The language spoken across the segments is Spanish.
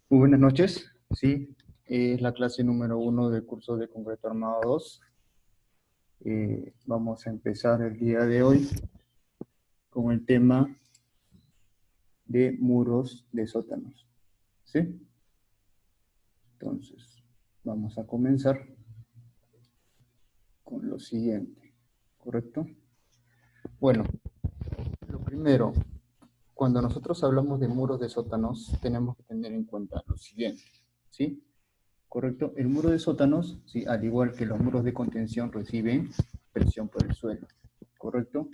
Muy buenas noches, sí, es la clase número 1 del curso de concreto armado 2. Vamos a empezar el día de hoy con el tema de muros de sótanos, ¿sí? Entonces, vamos a comenzar con lo siguiente, ¿correcto? Bueno, lo primero, cuando nosotros hablamos de muros de sótanos, tenemos que tener en cuenta lo siguiente, ¿sí? ¿Correcto? El muro de sótanos, sí, al igual que los muros de contención, reciben presión por el suelo, ¿correcto?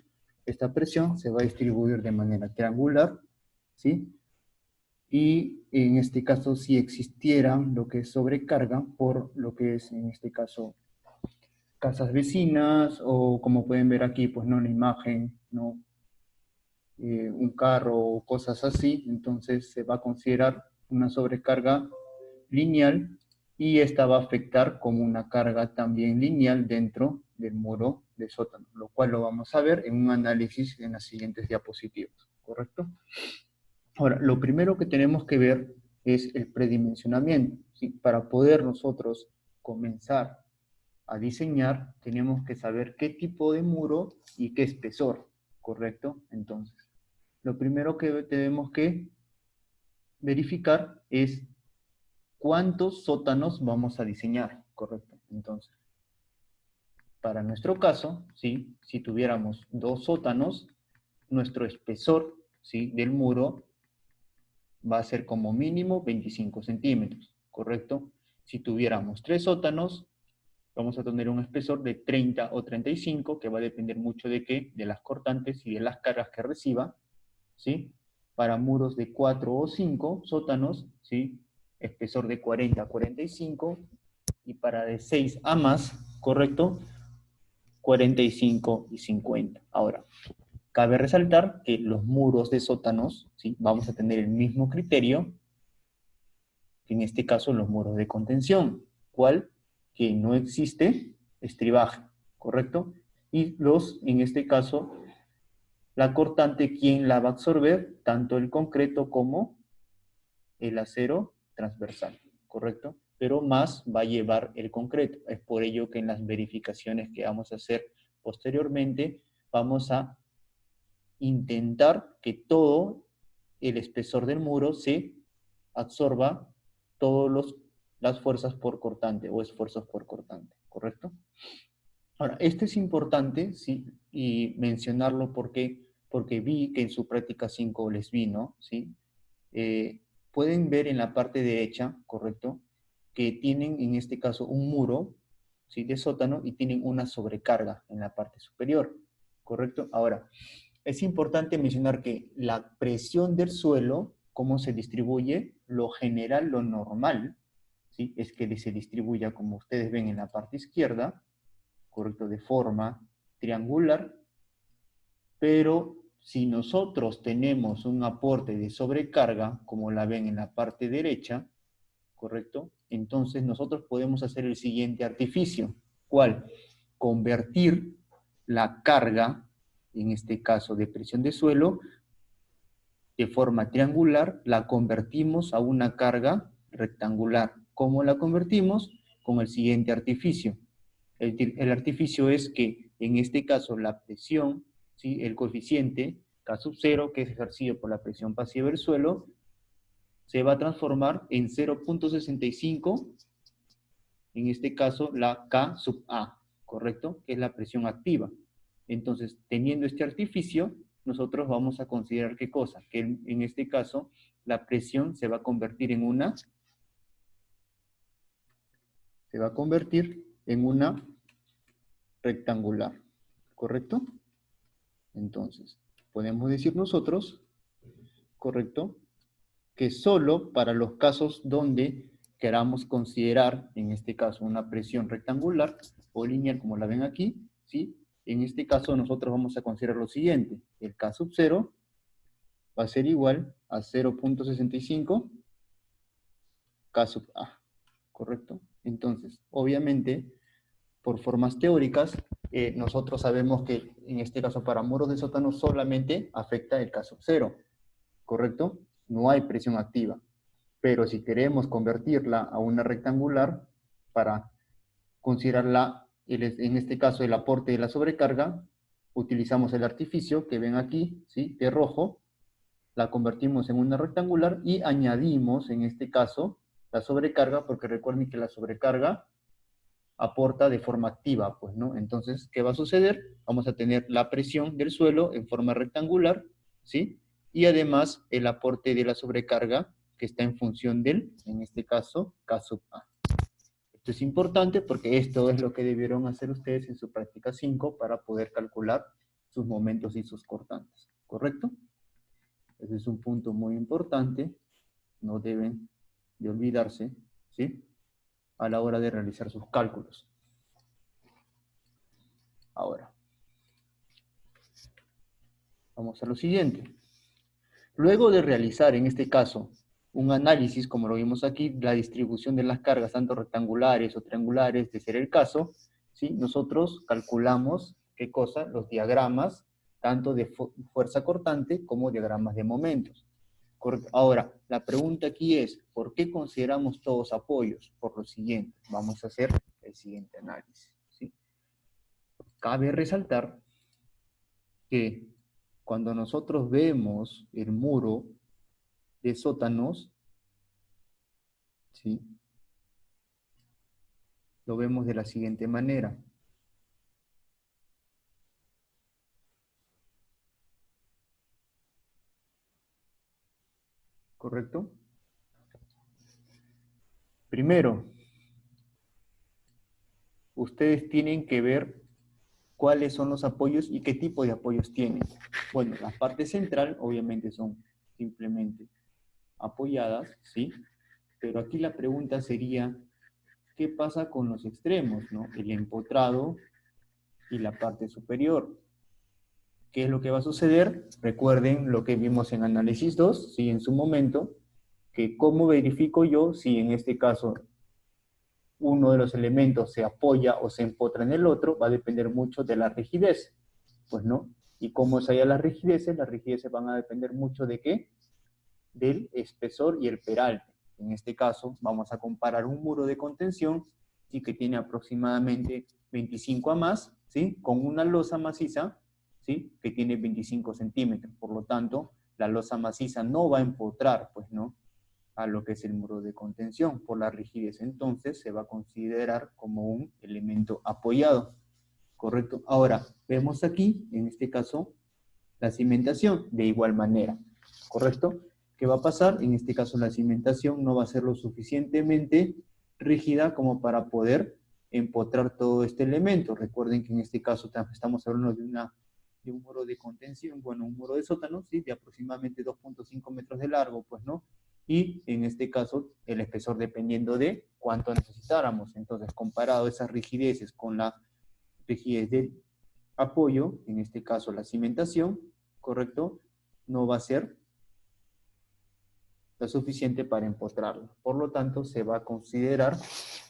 Esta presión se va a distribuir de manera triangular, ¿sí? Y en este caso, si existiera lo que es sobrecarga por lo que es, en este caso, casas vecinas o como pueden ver aquí, pues no, la imagen, ¿no? Un carro o cosas así, entonces se va a considerar una sobrecarga lineal y esta va a afectar como una carga también lineal dentro del muro de sótano, lo cual lo vamos a ver en un análisis en las siguientes diapositivas, ¿correcto? Ahora, lo primero que tenemos que ver es el predimensionamiento, ¿sí? Para poder nosotros comenzar a diseñar, tenemos que saber qué tipo de muro y qué espesor, ¿correcto? Entonces, lo primero que tenemos que verificar es cuántos sótanos vamos a diseñar, ¿correcto? Entonces, para nuestro caso, ¿sí? Si tuviéramos 2 sótanos, nuestro espesor, ¿sí? Del muro va a ser como mínimo 25 centímetros, ¿correcto? Si tuviéramos 3 sótanos, vamos a tener un espesor de 30 o 35, que va a depender mucho de qué, de las cortantes y de las cargas que reciba, ¿sí? Para muros de 4 o 5 sótanos, ¿sí? Espesor de 40 a 45, y para de 6 a más, ¿correcto? 45 y 50. Ahora, cabe resaltar que los muros de sótanos, ¿sí? Vamos a tener el mismo criterio que en este caso los muros de contención. ¿Cuál? Que no existe estribaje, ¿correcto? Y en este caso, la cortante, ¿quién la va a absorber? Tanto el concreto como el acero transversal, ¿correcto? Pero más va a llevar el concreto. Es por ello que en las verificaciones que vamos a hacer posteriormente, vamos a intentar que todo el espesor del muro se absorba todas las fuerzas por cortante o esfuerzos por cortante, ¿correcto? Ahora, esto es importante, ¿sí? Y mencionarlo porque vi que en su práctica 5 les vino, ¿sí? Pueden ver en la parte derecha, ¿correcto? Que tienen en este caso un muro, ¿sí? De sótano y tienen una sobrecarga en la parte superior, ¿correcto? Ahora, es importante mencionar que la presión del suelo, cómo se distribuye, lo general, lo normal, ¿sí? Es que se distribuya como ustedes ven en la parte izquierda, ¿correcto? De forma triangular, pero si nosotros tenemos un aporte de sobrecarga, como la ven en la parte derecha, ¿correcto? Entonces nosotros podemos hacer el siguiente artificio. ¿Cuál? Convertir la carga, en este caso de presión de suelo, de forma triangular, la convertimos a una carga rectangular. ¿Cómo la convertimos? Con el siguiente artificio. El artificio es que, en este caso, la presión, ¿sí? El coeficiente K sub 0, que es ejercido por la presión pasiva del suelo, se va a transformar en 0.65, en este caso la K sub A, ¿correcto? Que es la presión activa. Entonces, teniendo este artificio, nosotros vamos a considerar qué cosa, que en este caso la presión se va a convertir en una rectangular, ¿correcto? Entonces, podemos decir nosotros, ¿correcto? Que solo para los casos donde queramos considerar, en este caso, una presión rectangular o lineal, como la ven aquí, ¿sí? En este caso nosotros vamos a considerar lo siguiente: el K sub 0 va a ser igual a 0.65 K sub A, ¿correcto? Entonces, obviamente, por formas teóricas, nosotros sabemos que en este caso para muros de sótano solamente afecta el K sub 0, ¿correcto? No hay presión activa. Pero si queremos convertirla a una rectangular, para considerarla, en este caso, el aporte de la sobrecarga, utilizamos el artificio que ven aquí, ¿sí?, de rojo, la convertimos en una rectangular y añadimos, en este caso, la sobrecarga, porque recuerden que la sobrecarga aporta de forma activa, pues, ¿no? Entonces, ¿qué va a suceder? Vamos a tener la presión del suelo en forma rectangular, ¿sí? Y además el aporte de la sobrecarga que está en función del, en este caso, K sub A. Esto es importante porque esto es lo que debieron hacer ustedes en su práctica 5 para poder calcular sus momentos y sus cortantes, ¿correcto? Ese es un punto muy importante, no deben de olvidarse, ¿sí?, a la hora de realizar sus cálculos. Ahora, vamos a lo siguiente. Luego de realizar, en este caso, un análisis, como lo vimos aquí, la distribución de las cargas, tanto rectangulares o triangulares, de ser el caso, ¿sí?, nosotros calculamos, ¿qué cosa? Los diagramas, tanto de fuerza cortante como diagramas de momentos. Ahora, la pregunta aquí es, ¿por qué consideramos todos apoyos? Por lo siguiente, vamos a hacer el siguiente análisis, ¿sí? Cabe resaltar que cuando nosotros vemos el muro de sótanos, ¿sí?, lo vemos de la siguiente manera. ¿Correcto? Primero, ustedes tienen que ver cuáles son los apoyos y qué tipo de apoyos tienen. Bueno, la parte central obviamente son simplemente apoyadas, ¿sí? Pero aquí la pregunta sería, ¿qué pasa con los extremos, ¿no? El empotrado y la parte superior. ¿Qué es lo que va a suceder? Recuerden lo que vimos en análisis 2, ¿sí?, en su momento, que cómo verifico yo si en este caso uno de los elementos se apoya o se empotra en el otro, va a depender mucho de la rigidez, pues, ¿no? Y cómo se halla las rigideces van a depender mucho de ¿qué? Del espesor y el peralte. En este caso, vamos a comparar un muro de contención, ¿sí?, que tiene aproximadamente 25 a más, ¿sí?, con una losa maciza, ¿sí?, que tiene 25 centímetros. Por lo tanto, la losa maciza no va a empotrar, pues, ¿no?, a lo que es el muro de contención por la rigidez. Entonces, se va a considerar como un elemento apoyado, ¿correcto? Ahora, vemos aquí, en este caso, la cimentación de igual manera, ¿correcto? ¿Qué va a pasar? En este caso, la cimentación no va a ser lo suficientemente rígida como para poder empotrar todo este elemento. Recuerden que en este caso estamos hablando de un muro de contención, bueno, un muro de sótano, ¿sí?, de aproximadamente 2.5 metros de largo, pues, ¿no? Y en este caso, el espesor dependiendo de cuánto necesitáramos. Entonces, comparado esas rigideces con la rigidez del apoyo, en este caso la cimentación, ¿correcto?, no va a ser lo suficiente para empotrarlo. Por lo tanto, se va a considerar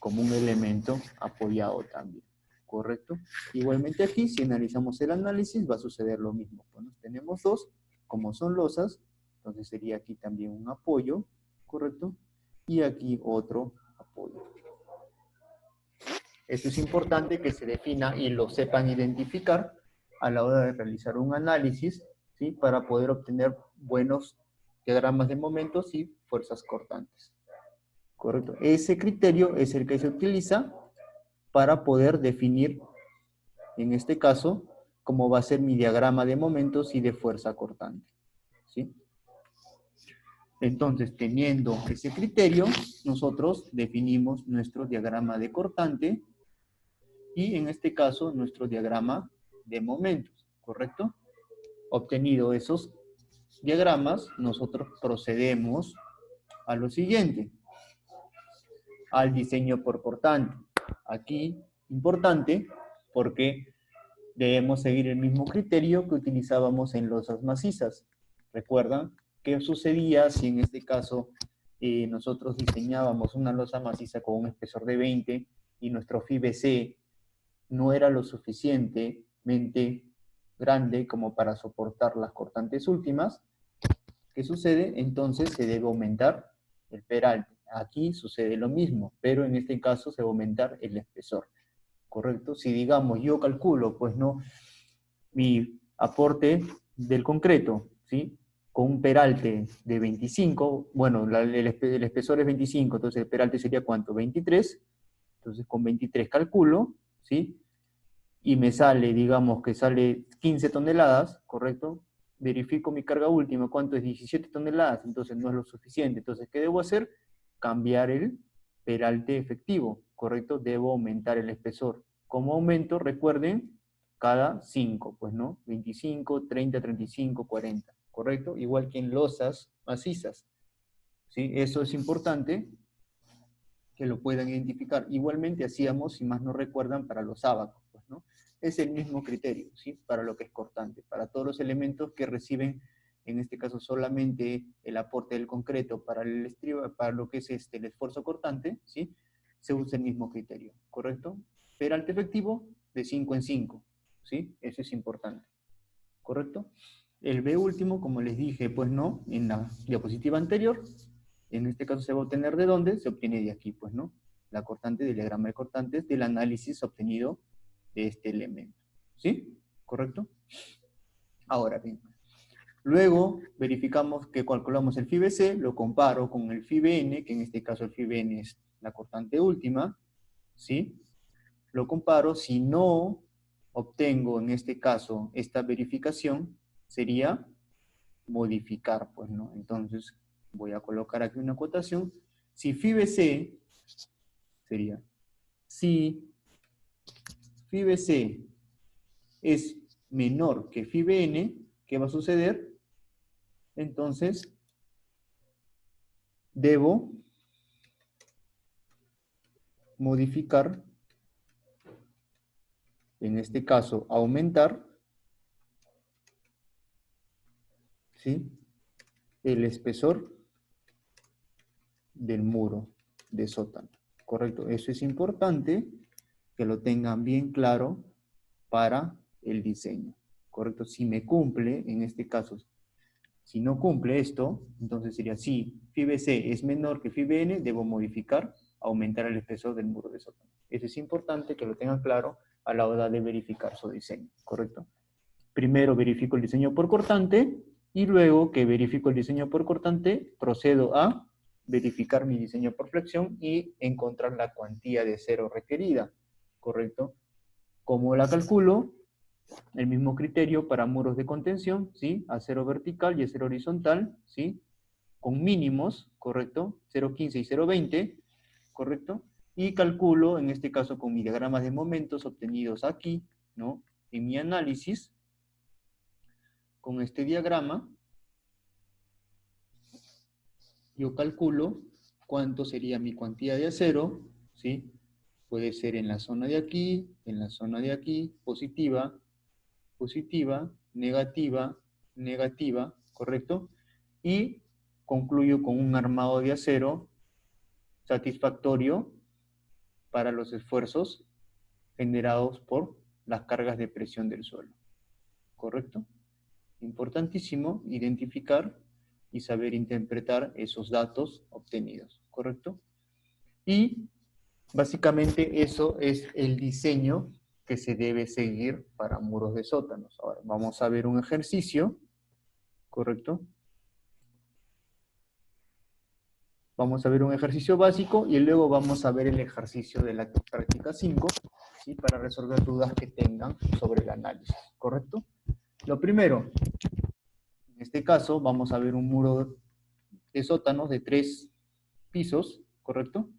como un elemento apoyado también, ¿correcto? Igualmente aquí, si analizamos el análisis, va a suceder lo mismo. Bueno, tenemos dos, como son losas, entonces sería aquí también un apoyo, ¿correcto? Y aquí otro apoyo. Esto es importante que se defina y lo sepan identificar a la hora de realizar un análisis, ¿sí?, para poder obtener buenos diagramas de momentos y fuerzas cortantes. ¿Correcto? Ese criterio es el que se utiliza para poder definir, en este caso, cómo va a ser mi diagrama de momentos y de fuerza cortante, ¿sí? Entonces, teniendo ese criterio, nosotros definimos nuestro diagrama de cortante y, en este caso, nuestro diagrama de momentos, ¿correcto? Obtenido esos diagramas, nosotros procedemos a lo siguiente, al diseño por cortante. Aquí, importante, porque debemos seguir el mismo criterio que utilizábamos en losas macizas. ¿Recuerdan qué sucedía si en este caso nosotros diseñábamos una losa maciza con un espesor de 20 y nuestro FIBC no era lo suficientemente grande como para soportar las cortantes últimas? ¿Qué sucede? Entonces se debe aumentar el peralte. Aquí sucede lo mismo, pero en este caso se va a aumentar el espesor, ¿correcto? Si digamos, yo calculo, pues no, mi aporte del concreto, ¿sí? Con un peralte de 25, bueno, el espesor es 25, entonces el peralte sería ¿cuánto? 23, entonces con 23 calculo, ¿sí? Y me sale, digamos que sale 15 toneladas, ¿correcto? Verifico mi carga última, ¿cuánto es? 17 toneladas, entonces no es lo suficiente. Entonces, ¿qué debo hacer? Cambiar el peralte efectivo, ¿correcto? Debo aumentar el espesor. ¿Cómo aumento? Recuerden, cada 5, pues, ¿no? 25, 30, 35, 40, ¿correcto? Igual que en losas macizas, ¿sí? Eso es importante que lo puedan identificar. Igualmente hacíamos, si más no recuerdan, para los ábacos, pues, ¿no? Es el mismo criterio, ¿sí? Para lo que es cortante. Para todos los elementos que reciben, en este caso solamente el aporte del concreto para el estribo, para lo que es el esfuerzo cortante, ¿sí? Se usa el mismo criterio, ¿correcto? Peralte efectivo de 5 en 5, ¿sí? Eso es importante, ¿correcto? El B último, como les dije, pues no, en la diapositiva anterior, en este caso se va a obtener de dónde, se obtiene de aquí, pues no, la cortante del diagrama de cortantes del análisis obtenido de este elemento, ¿sí? ¿Correcto? Ahora bien, luego verificamos que calculamos el FIBC, lo comparo con el FIBN, que en este caso el FIBN es la cortante última, ¿sí? Lo comparo, si no obtengo en este caso esta verificación, sería modificar, pues, ¿no? Entonces, voy a colocar aquí una acotación. Si FIBC sería, si FIBC es menor que FIBN, ¿qué va a suceder? Entonces, debo modificar, en este caso, aumentar, ¿sí? El espesor del muro de sótano, ¿correcto? Eso es importante que lo tengan bien claro para el diseño, ¿correcto? Si me cumple, en este caso, si no cumple esto, entonces sería si FIBC es menor que FIBN, debo modificar, aumentar el espesor del muro de sótano. Eso es importante que lo tengan claro a la hora de verificar su diseño, ¿correcto? Primero verifico el diseño por cortante y luego que verifico el diseño por cortante, procedo a verificar mi diseño por flexión y encontrar la cuantía de acero requerida, ¿correcto? ¿Cómo la calculo? El mismo criterio para muros de contención, ¿sí? Acero vertical y acero horizontal, ¿sí? Con mínimos, ¿correcto? 0,15 y 0,20, ¿correcto? Y calculo, en este caso con mis diagramas de momentos obtenidos aquí, ¿no? En mi análisis, con este diagrama, yo calculo cuánto sería mi cuantía de acero, ¿sí? Puede ser en la zona de aquí, en la zona de aquí, positiva, positiva, negativa, negativa, ¿correcto? Y concluyo con un armado de acero satisfactorio para los esfuerzos generados por las cargas de presión del suelo, ¿correcto? Importantísimo identificar y saber interpretar esos datos obtenidos, ¿correcto? Y básicamente eso es el diseño que se debe seguir para muros de sótanos. Ahora vamos a ver un ejercicio, ¿correcto? Vamos a ver un ejercicio básico y luego vamos a ver el ejercicio de la práctica 5, ¿sí? Para resolver dudas que tengan sobre el análisis, ¿correcto? Lo primero, en este caso vamos a ver un muro de sótanos de 3 pisos, ¿correcto?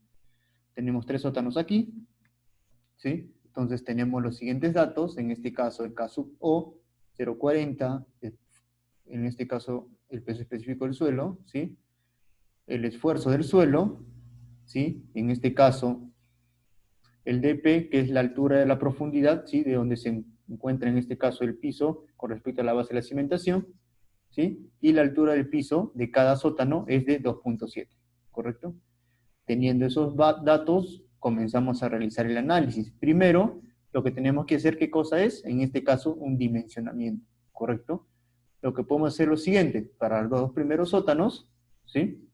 Tenemos 3 sótanos aquí, ¿sí? Entonces tenemos los siguientes datos, en este caso el K sub O, 0,40, en este caso el peso específico del suelo, ¿sí? El esfuerzo del suelo, ¿sí? En este caso el DP, que es la altura de la profundidad, ¿sí? De donde se encuentra en este caso el piso con respecto a la base de la cimentación, ¿sí? Y la altura del piso de cada sótano es de 2,7, ¿correcto? Teniendo esos datos, comenzamos a realizar el análisis. Primero, lo que tenemos que hacer, ¿qué cosa es? En este caso, un dimensionamiento, ¿correcto? Lo que podemos hacer es lo siguiente, para los 2 primeros sótanos, ¿sí?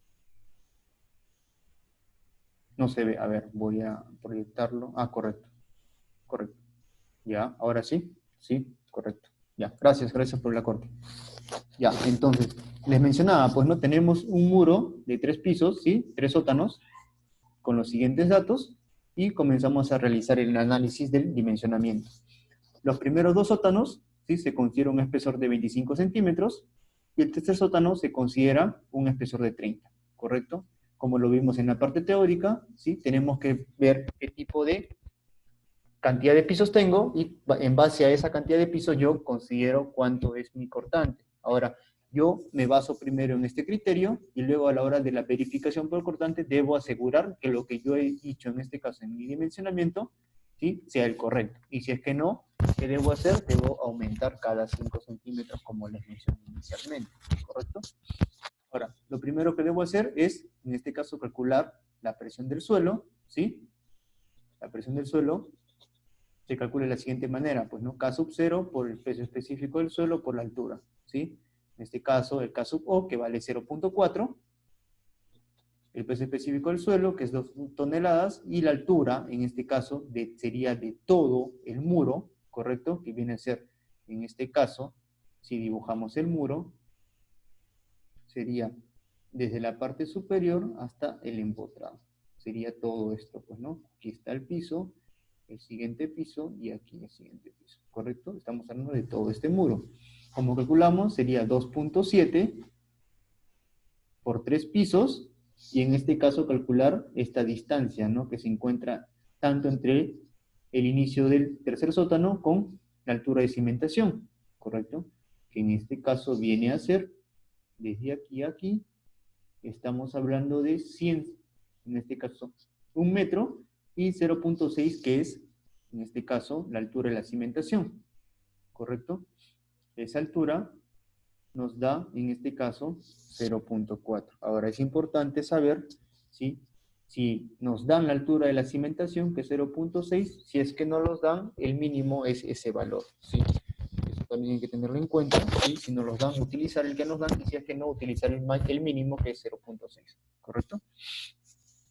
No se ve. A ver, voy a proyectarlo. Ah, correcto. Correcto. Ya, ahora sí. Sí, correcto. Ya, gracias por el acorte. Ya, entonces, les mencionaba, pues no tenemos un muro de 3 pisos, ¿sí? 3 sótanos, con los siguientes datos, y comenzamos a realizar el análisis del dimensionamiento. Los primeros 2 sótanos, ¿sí? Se considera un espesor de 25 centímetros, y el tercer sótano se considera un espesor de 30, ¿correcto? Como lo vimos en la parte teórica, ¿sí? Tenemos que ver qué tipo de cantidad de pisos tengo, y en base a esa cantidad de pisos yo considero cuánto es mi cortante. Ahora, yo me baso primero en este criterio y luego a la hora de la verificación por cortante debo asegurar que lo que yo he dicho en este caso en mi dimensionamiento, ¿sí? Sea el correcto. Y si es que no, ¿qué debo hacer? Debo aumentar cada 5 centímetros como les mencioné inicialmente, ¿correcto? Ahora, lo primero que debo hacer es, en este caso, calcular la presión del suelo, ¿sí? La presión del suelo se calcula de la siguiente manera, pues, ¿no? K sub 0 por el peso específico del suelo por la altura, ¿sí? En este caso, el K sub O, que vale 0.4, el peso específico del suelo, que es 2 toneladas, y la altura, en este caso, sería de todo el muro, ¿correcto? Que viene a ser, en este caso, si dibujamos el muro, sería desde la parte superior hasta el empotrado. Sería todo esto, pues, ¿no? Aquí está el piso, el siguiente piso y aquí el siguiente piso, ¿correcto? Estamos hablando de todo este muro. Como calculamos, sería 2.7 por 3 pisos, y en este caso calcular esta distancia, ¿no? Que se encuentra tanto entre el inicio del tercer sótano con la altura de cimentación, ¿correcto? Que en este caso viene a ser, desde aquí a aquí, estamos hablando de 100, en este caso, 1 metro, y 0.6, que es, en este caso, la altura de la cimentación, ¿correcto? Esa altura nos da, en este caso, 0.4. Ahora, es importante saber, ¿sí? Si nos dan la altura de la cimentación, que es 0.6, si es que no los dan, el mínimo es ese valor, ¿sí? Eso también hay que tenerlo en cuenta, ¿sí? Si nos los dan, utilizar el que nos dan, y si es que no, utilizar el mínimo, que es 0.6, ¿correcto?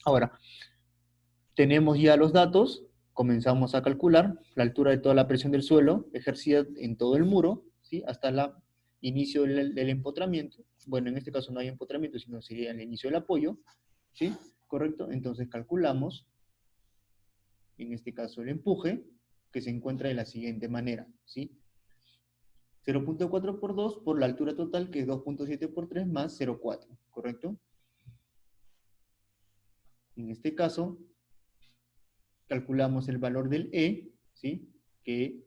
Ahora, tenemos ya los datos, comenzamos a calcular la altura de toda la presión del suelo ejercida en todo el muro, ¿sí? Hasta el inicio del empotramiento. Bueno, en este caso no hay empotramiento, sino sería el inicio del apoyo, ¿sí? ¿Correcto? Entonces calculamos, en este caso, el empuje, que se encuentra de la siguiente manera, ¿sí? 0.4 por 2 por la altura total, que es 2.7 por 3 más 0.4, ¿correcto? En este caso, calculamos el valor del E, ¿sí? Que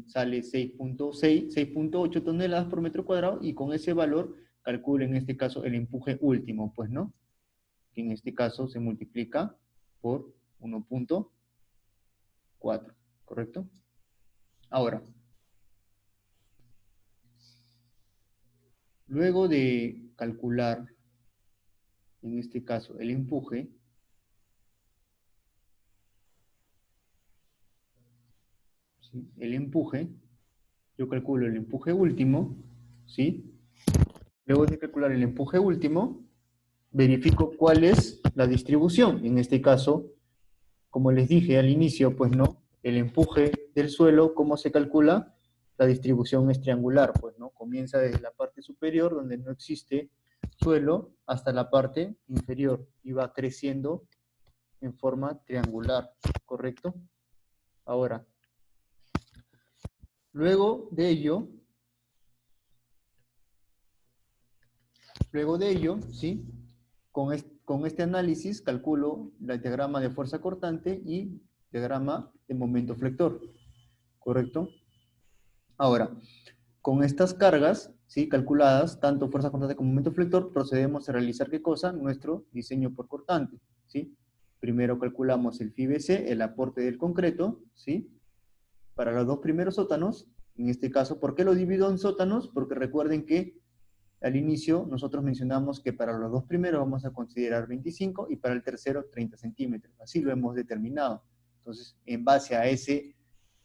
sale 6.8 toneladas por metro cuadrado, y con ese valor calculo en este caso el empuje último, pues, ¿no? Que en este caso se multiplica por 1.4, ¿correcto? Ahora, luego de calcular, en este caso, el empuje, ¿sí? El empuje, yo calculo el empuje último, ¿sí? Luego de calcular el empuje último, verifico cuál es la distribución. En este caso, como les dije al inicio, pues no, el empuje del suelo, ¿cómo se calcula? La distribución es triangular, pues no, comienza desde la parte superior, donde no existe suelo, hasta la parte inferior, y va creciendo en forma triangular, ¿correcto? Ahora, luego de ello, ¿sí? Con este análisis calculo el diagrama de fuerza cortante y diagrama de momento flector, ¿correcto? Ahora, con estas cargas, ¿sí? Calculadas, tanto fuerza cortante como momento flector, procedemos a realizar, ¿qué cosa? Nuestro diseño por cortante, ¿sí? Primero calculamos el FIBC, el aporte del concreto, ¿sí? Para los dos primeros sótanos, en este caso, ¿por qué lo divido en sótanos? Porque recuerden que al inicio nosotros mencionamos que para los dos primeros vamos a considerar 25 y para el tercero 30 centímetros. Así lo hemos determinado. Entonces, en base a ese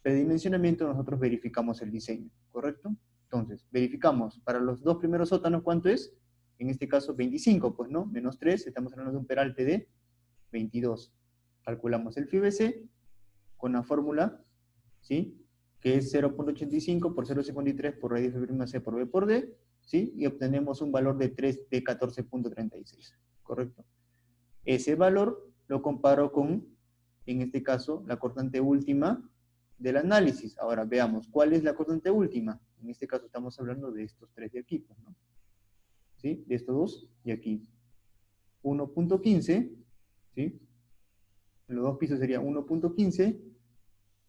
predimensionamiento nosotros verificamos el diseño, ¿correcto? Entonces, verificamos para los dos primeros sótanos cuánto es. En este caso 25, pues, ¿no? Menos 3, estamos hablando de un peralte de 22. Calculamos el FIBC con la fórmula, ¿sí? Que es 0.85 por 0.53 por radios de prima C por B por D, ¿sí? Y obtenemos un valor de 14.36, ¿correcto? Ese valor lo comparo con, en este caso, la cortante última del análisis. Ahora veamos, ¿cuál es la cortante última? En este caso estamos hablando de estos tres de aquí, ¿no? ¿Sí? De estos dos y aquí. 1.15, ¿sí? Los dos pisos sería 1.15,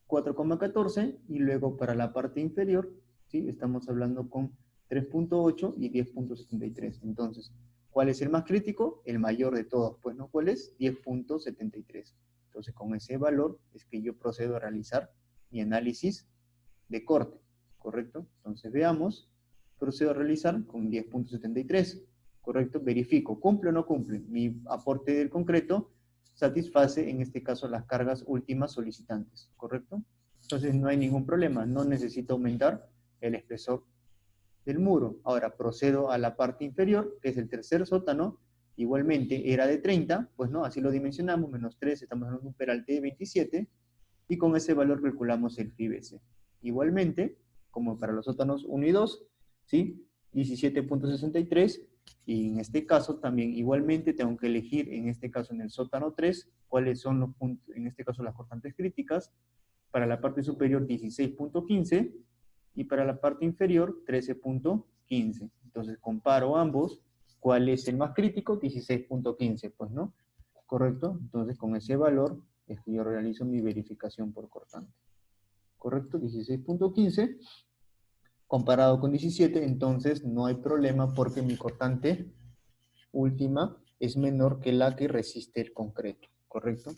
4,14, y luego para la parte inferior, ¿sí? Estamos hablando con 3.8 y 10.73. Entonces, ¿cuál es el más crítico? El mayor de todos, pues, ¿no? ¿Cuál es? 10.73. Entonces, con ese valor es que yo procedo a realizar mi análisis de corte, ¿correcto? Entonces, veamos, procedo a realizar con 10.73, ¿correcto? Verifico, ¿cumple o no cumple? Mi aporte del concreto satisface, en este caso, las cargas últimas solicitantes, ¿correcto? Entonces no hay ningún problema, no necesito aumentar el espesor del muro. Ahora procedo a la parte inferior, que es el tercer sótano, igualmente era de 30, pues no, así lo dimensionamos, menos 3, estamos hablando de un peralte de 27, y con ese valor calculamos el FIBC. Igualmente, como para los sótanos 1 y 2, ¿sí? 17.63, y en este caso también igualmente tengo que elegir, en este caso en el sótano 3, cuáles son los puntos, en este caso las cortantes críticas. Para la parte superior 16.15 y para la parte inferior 13.15. Entonces comparo ambos. ¿Cuál es el más crítico? 16.15, pues, ¿no? ¿Correcto? Entonces con ese valor es que yo realizo mi verificación por cortante. ¿Correcto? 16.15 comparado con 17, entonces no hay problema porque mi cortante última es menor que la que resiste el concreto. ¿Correcto?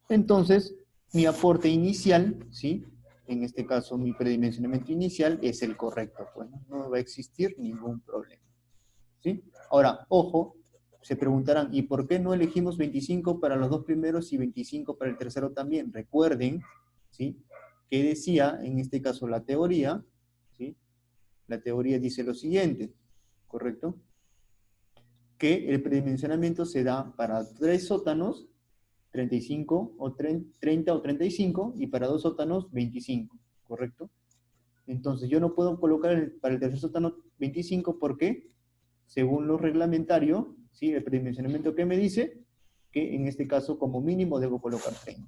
Entonces, mi aporte inicial, ¿sí? En este caso, mi predimensionamiento inicial es el correcto. Bueno, no va a existir ningún problema, ¿sí? Ahora, ojo, se preguntarán, ¿y por qué no elegimos 25 para los dos primeros y 25 para el tercero también? Recuerden, ¿sí? Que decía, en este caso, la teoría, ¿sí? La teoría dice lo siguiente, ¿correcto? Que el predimensionamiento se da para 3 sótanos, 35 o 30 o 35, y para 2 sótanos 25, ¿correcto? Entonces yo no puedo colocar para el tercer sótano 25 porque, según lo reglamentario, ¿sí? El predimensionamiento que me dice que en este caso como mínimo debo colocar 30,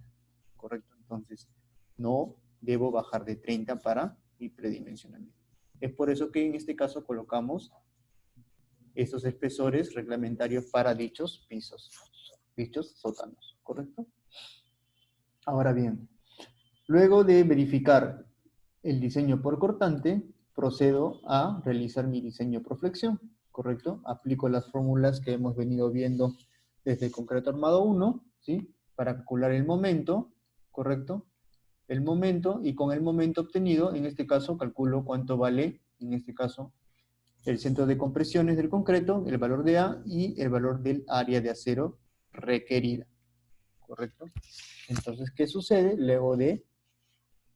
¿correcto? Entonces no debo bajar de 30 para mi predimensionamiento. Es por eso que en este caso colocamos estos espesores reglamentarios para dichos pisos, dichos sótanos, ¿correcto? Ahora bien, luego de verificar el diseño por cortante, procedo a realizar mi diseño por flexión, ¿correcto? Aplico las fórmulas que hemos venido viendo desde el concreto armado 1, ¿sí? Para calcular el momento, ¿correcto? El momento, y con el momento obtenido, en este caso, calculo cuánto vale, en este caso, el centro de compresiones del concreto, el valor de A y el valor del área de acero requerida, ¿correcto? Entonces, ¿qué sucede? Luego de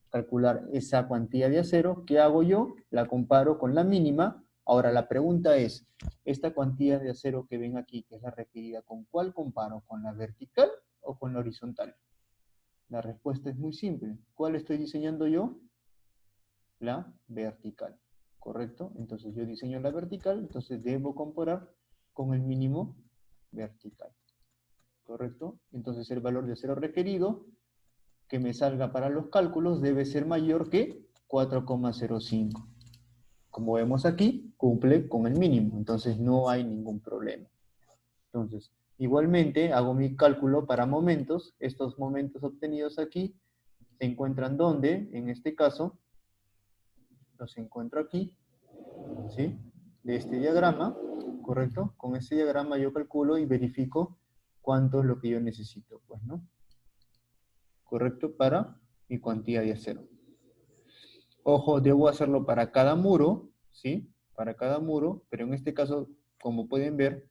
calcular esa cuantía de acero, ¿qué hago yo? La comparo con la mínima. Ahora, la pregunta es, ¿esta cuantía de acero que ven aquí, que es la requerida, con cuál comparo? ¿Con la vertical o con la horizontal? La respuesta es muy simple. ¿Cuál estoy diseñando yo? La vertical, ¿correcto? Entonces yo diseño la vertical, entonces debo comparar con el mínimo vertical, ¿correcto? Entonces el valor de acero requerido que me salga para los cálculos debe ser mayor que 4,05. Como vemos aquí, cumple con el mínimo, entonces no hay ningún problema. Entonces, igualmente hago mi cálculo para momentos. Estos momentos obtenidos aquí se encuentran ¿dónde? En este caso, los encuentro aquí, ¿sí? De este diagrama, ¿correcto? Con este diagrama yo calculo y verifico cuánto es lo que yo necesito, pues, ¿no? ¿Correcto? Para mi cuantía de acero. Ojo, debo hacerlo para cada muro, ¿sí? Para cada muro, pero en este caso, como pueden ver,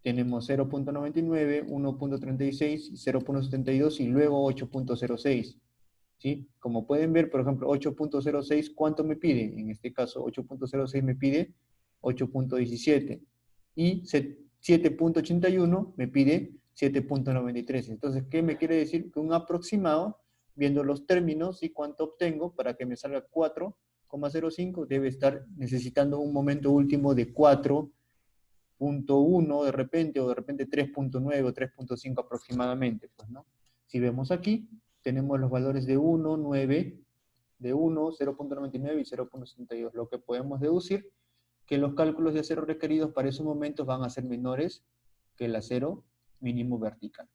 tenemos 0.99, 1.36, 0.72 y luego 8.06, ¿sí? Como pueden ver, por ejemplo, 8.06, ¿cuánto me pide? En este caso, 8.06 me pide 8.17 y 7.81 me pide 7.93. Entonces, ¿qué me quiere decir? Que un aproximado, viendo los términos y cuánto obtengo para que me salga 4,05, debe estar necesitando un momento último de 4.1 de repente, o de repente 3.9 o 3.5 aproximadamente, pues, ¿no? Si vemos aquí, tenemos los valores de 1, 9, de 1, 0.99 y 0.72, lo que podemos deducir que los cálculos de acero requeridos para esos momentos van a ser menores que el acero mínimo vertical.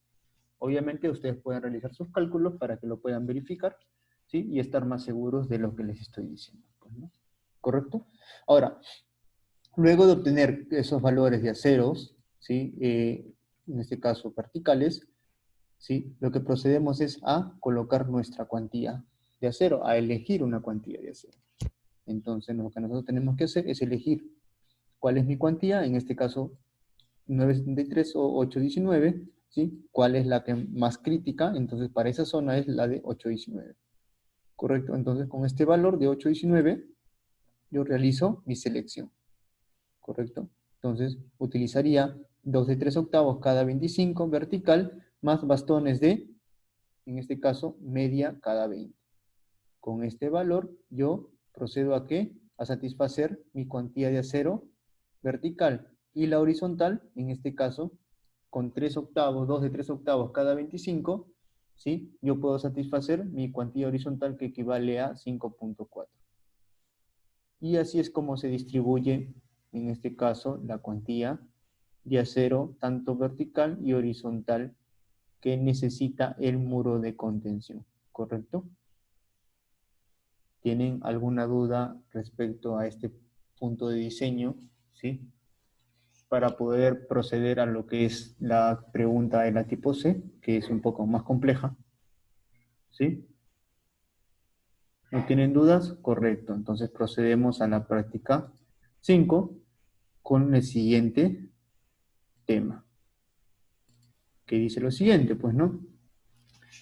Obviamente ustedes pueden realizar sus cálculos para que lo puedan verificar, ¿sí? Y estar más seguros de lo que les estoy diciendo, pues, ¿no? ¿Correcto? Ahora, luego de obtener esos valores de aceros, ¿sí? En este caso verticales, ¿sí? Lo que procedemos es a colocar nuestra cuantía de acero, a elegir una cuantía de acero. Entonces, lo que nosotros tenemos que hacer es elegir cuál es mi cuantía, en este caso 973 o 819, ¿sí? ¿Cuál es la que más crítica? Entonces, para esa zona es la de 819. ¿Correcto? Entonces, con este valor de 819, yo realizo mi selección. ¿Correcto? Entonces, utilizaría 2 de 3 octavos cada 25 vertical, más bastones de, en este caso, media cada 20. Con este valor, yo procedo a ¿qué? A satisfacer mi cuantía de acero vertical. Y la horizontal, en este caso, con 3 octavos, 2 de 3 octavos cada 25, ¿sí? Yo puedo satisfacer mi cuantía horizontal que equivale a 5.4. Y así es como se distribuye, en este caso, la cuantía de acero, tanto vertical y horizontal, que necesita el muro de contención, ¿correcto? ¿Tienen alguna duda respecto a este punto de diseño? ¿Sí? Para poder proceder a lo que es la pregunta de la tipo C, que es un poco más compleja. ¿Sí? ¿No tienen dudas? Correcto. Entonces procedemos a la práctica 5 con el siguiente tema, que dice lo siguiente, pues, ¿no?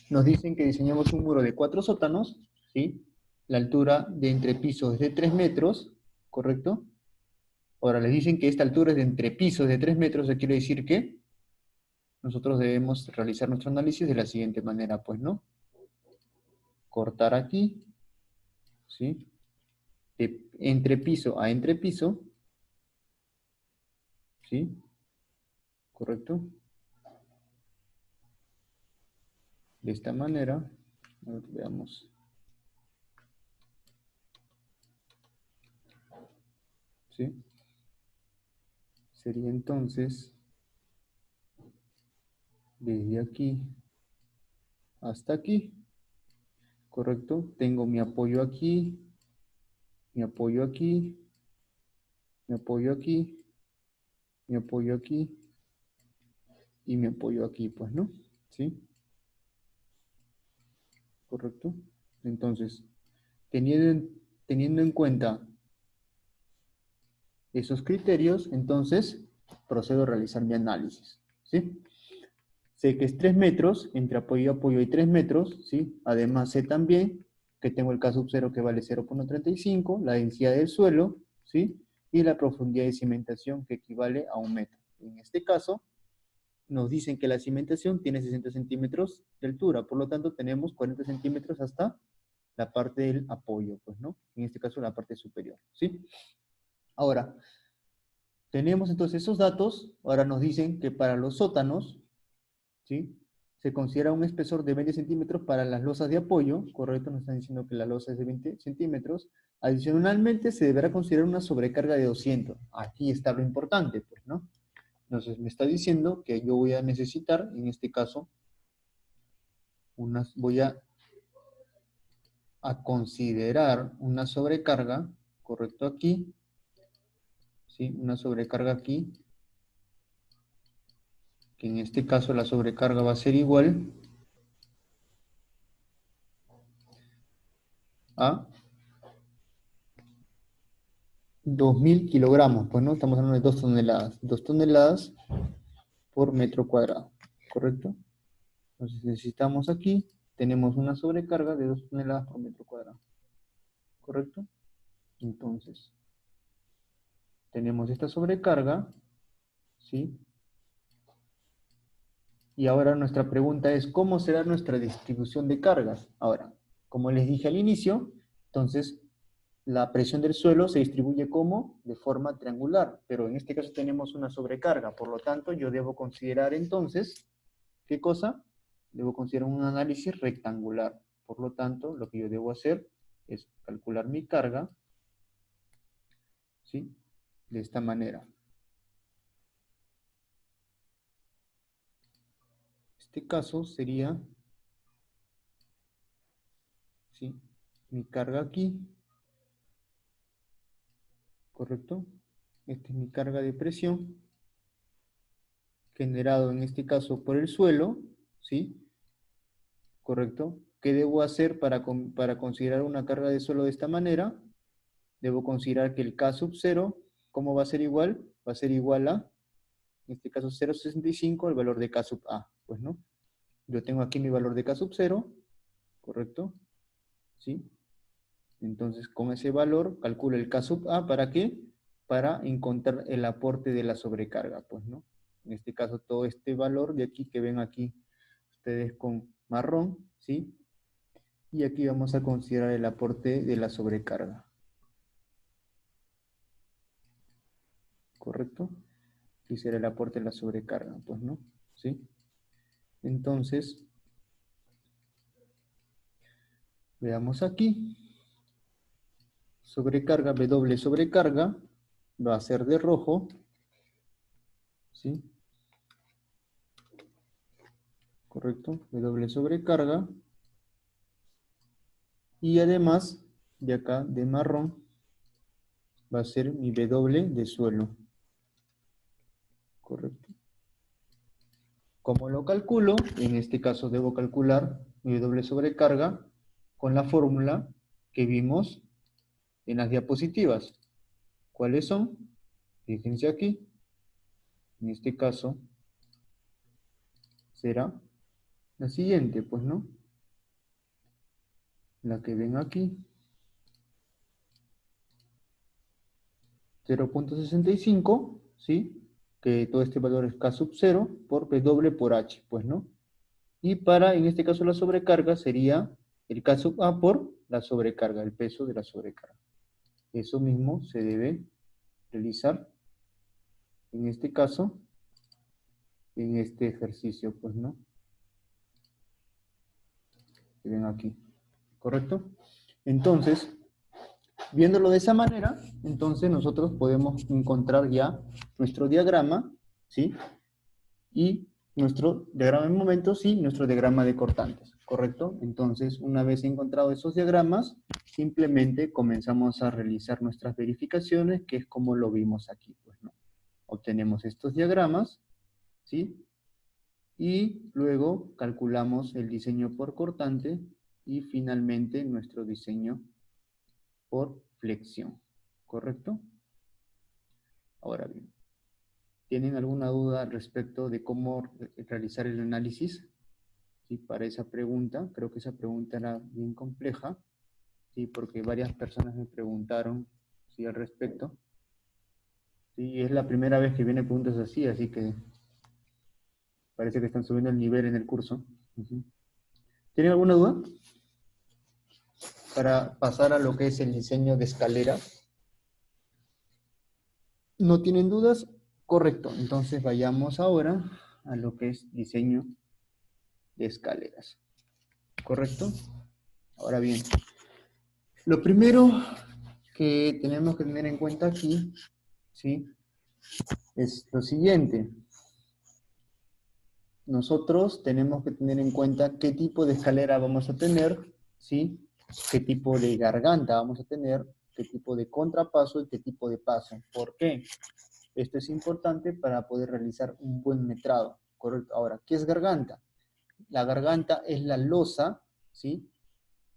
Nos dicen que diseñamos un muro de 4 sótanos, ¿sí? La altura de entrepiso es de 3 metros, ¿correcto? Ahora les dicen que esta altura es de entrepisos de 3 metros, eso quiere decir que nosotros debemos realizar nuestro análisis de la siguiente manera, pues, ¿no? Cortar aquí, ¿sí? De entrepiso a entrepiso, ¿sí? ¿Correcto? De esta manera, a ver, veamos, ¿sí? Sería entonces, desde aquí hasta aquí, ¿correcto? Tengo mi apoyo aquí, mi apoyo aquí, mi apoyo aquí, mi apoyo aquí, y mi apoyo aquí, pues, ¿no? ¿Sí? ¿Correcto? Entonces, teniendo en cuenta esos criterios, entonces procedo a realizar mi análisis, ¿sí? Sé que es 3 metros, entre apoyo y apoyo hay 3 metros, ¿sí? Además sé también que tengo el K sub 0 que vale 0.35, la densidad del suelo, ¿sí? Y la profundidad de cimentación que equivale a 1 metro. En este caso, nos dicen que la cimentación tiene 60 centímetros de altura, por lo tanto tenemos 40 centímetros hasta la parte del apoyo, pues, ¿no? En este caso la parte superior, ¿sí? Ahora, tenemos entonces esos datos, ahora nos dicen que para los sótanos, ¿sí? Se considera un espesor de 20 centímetros para las losas de apoyo, correcto, nos están diciendo que la losa es de 20 centímetros, adicionalmente se deberá considerar una sobrecarga de 200, aquí está lo importante, pues, ¿no? Entonces me está diciendo que yo voy a necesitar, en este caso, voy a considerar una sobrecarga, correcto, aquí, ¿sí? Una sobrecarga aquí, que en este caso la sobrecarga va a ser igual a 2000 kilogramos, pues no, estamos hablando de 2 toneladas por metro cuadrado, ¿correcto? Entonces necesitamos aquí, tenemos una sobrecarga de 2 toneladas por metro cuadrado, ¿correcto? Entonces, tenemos esta sobrecarga, ¿sí? Y ahora nuestra pregunta es, ¿cómo será nuestra distribución de cargas? Ahora, como les dije al inicio, entonces la presión del suelo se distribuye como de forma triangular, pero en este caso tenemos una sobrecarga, por lo tanto yo debo considerar entonces, ¿qué cosa? Debo considerar un análisis rectangular. Por lo tanto, lo que yo debo hacer es calcular mi carga, ¿sí? De esta manera. Este caso sería, ¿sí? Mi carga aquí, ¿correcto? Esta es mi carga de presión, generado en este caso por el suelo, ¿sí? ¿Correcto? ¿Qué debo hacer para considerar una carga de suelo de esta manera? Debo considerar que el K sub 0, ¿cómo va a ser igual? Va a ser igual a, en este caso, 0,65, el valor de K sub A. Pues, ¿no? Yo tengo aquí mi valor de K sub 0, ¿correcto? ¿Sí? Entonces, con ese valor, calculo el K sub A, ¿para qué? Para encontrar el aporte de la sobrecarga, pues, ¿no? En este caso, todo este valor de aquí, que ven aquí ustedes con marrón, ¿sí? Y aquí vamos a considerar el aporte de la sobrecarga. ¿Correcto? Aquí será el aporte de la sobrecarga, pues, ¿no? ¿Sí? Entonces, veamos aquí. Sobrecarga, W sobrecarga, va a ser de rojo, ¿sí? ¿Correcto? W sobrecarga. Y además, de acá, de marrón, va a ser mi W de suelo. ¿Correcto? ¿Cómo lo calculo? En este caso debo calcular mi W sobrecarga con la fórmula que vimos en las diapositivas. ¿Cuáles son? Fíjense aquí. En este caso será la siguiente, pues, ¿no? La que ven aquí. 0,65, ¿sí? Que todo este valor es K sub 0 por W por H, pues, ¿no? Y para, en este caso, la sobrecarga sería el K sub A por la sobrecarga, el peso de la sobrecarga. Eso mismo se debe realizar, en este caso, en este ejercicio, pues, ¿no? Que ven aquí, ¿correcto? Entonces, viéndolo de esa manera, entonces nosotros podemos encontrar ya nuestro diagrama, ¿sí? Y nuestro diagrama de momentos y nuestro diagrama de cortantes, ¿correcto? Entonces, una vez encontrado esos diagramas, simplemente comenzamos a realizar nuestras verificaciones, que es como lo vimos aquí, pues, ¿no? Obtenemos estos diagramas, ¿sí? Y luego calculamos el diseño por cortante y finalmente nuestro diseño por flexión, ¿correcto? Ahora bien, ¿tienen alguna duda al respecto de cómo realizar el análisis? Sí, para esa pregunta, creo que esa pregunta era bien compleja, sí, porque varias personas me preguntaron, sí, al respecto. Sí, es la primera vez que vienen preguntas así que parece que están subiendo el nivel en el curso. Ujú. ¿Tienen alguna duda? Para pasar a lo que es el diseño de escalera. ¿No tienen dudas? Correcto. Entonces vayamos ahora a lo que es diseño de escaleras. ¿Correcto? Ahora bien, lo primero que tenemos que tener en cuenta aquí, ¿sí? Es lo siguiente. Nosotros tenemos que tener en cuenta qué tipo de escalera vamos a tener, ¿sí? Qué tipo de garganta vamos a tener, qué tipo de contrapaso y qué tipo de paso. ¿Por qué? Esto es importante para poder realizar un buen metrado, ¿correcto? Ahora, ¿qué es garganta? La garganta es la losa, ¿sí?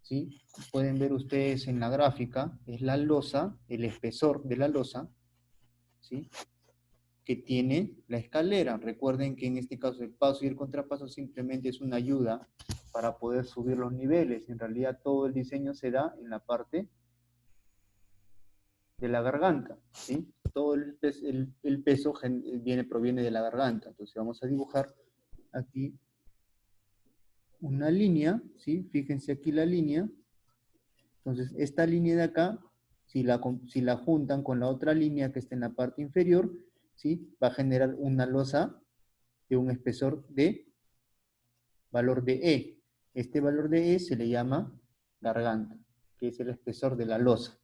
¿Sí? Pueden ver ustedes en la gráfica, es la losa, el espesor de la losa, ¿sí? Que tiene la escalera. Recuerden que en este caso el paso y el contrapaso simplemente es una ayuda para poder subir los niveles. En realidad todo el diseño se da en la parte de la garganta, ¿sí? Todo el peso proviene de la garganta. Entonces vamos a dibujar aquí una línea, ¿sí? Fíjense aquí la línea. Entonces, esta línea de acá, si la juntan con la otra línea que está en la parte inferior, ¿sí? Va a generar una losa de un espesor de valor de E. Este valor de E se le llama garganta, que es el espesor de la losa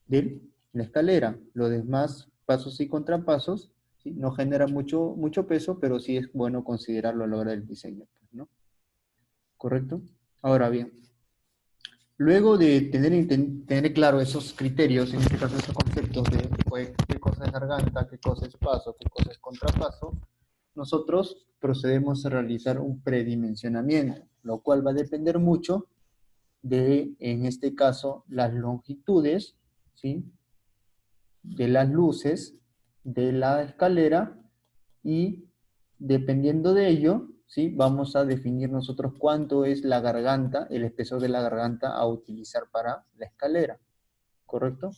de la escalera. Los demás pasos y contrapasos, ¿sí? No generan mucho peso, pero sí es bueno considerarlo a la hora del diseño, pues, ¿no? ¿Correcto? Ahora bien, luego de tener claro esos criterios, en este caso esos conceptos de qué cosa es garganta, qué cosa es paso, qué cosa es contrapaso, nosotros procedemos a realizar un predimensionamiento, lo cual va a depender mucho de, en este caso, las longitudes, ¿sí? De las luces, de la escalera, y dependiendo de ello, ¿sí? Vamos a definir nosotros cuánto es la garganta, el espesor de la garganta a utilizar para la escalera, ¿correcto?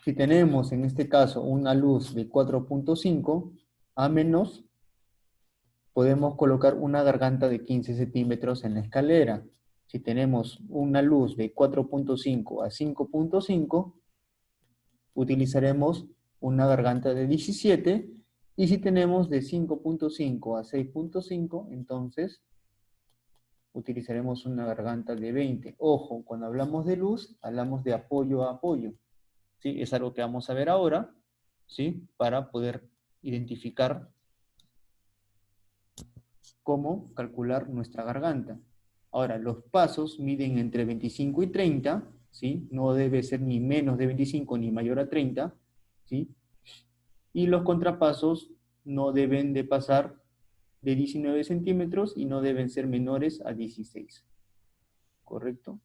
Si tenemos en este caso una luz de 4.5 a menos, podemos colocar una garganta de 15 centímetros en la escalera. Si tenemos una luz de 4.5 a 5.5, utilizaremos una garganta de 17, y si tenemos de 5.5 a 6.5, entonces utilizaremos una garganta de 20. Ojo, cuando hablamos de luz, hablamos de apoyo a apoyo, ¿sí? Es algo que vamos a ver ahora, ¿sí? Para poder identificar cómo calcular nuestra garganta. Ahora, los pasos miden entre 25 y 30, ¿sí? No debe ser ni menos de 25 ni mayor a 30, ¿sí? Y los contrapasos no deben de pasar de 19 centímetros y no deben ser menores a 16, ¿correcto?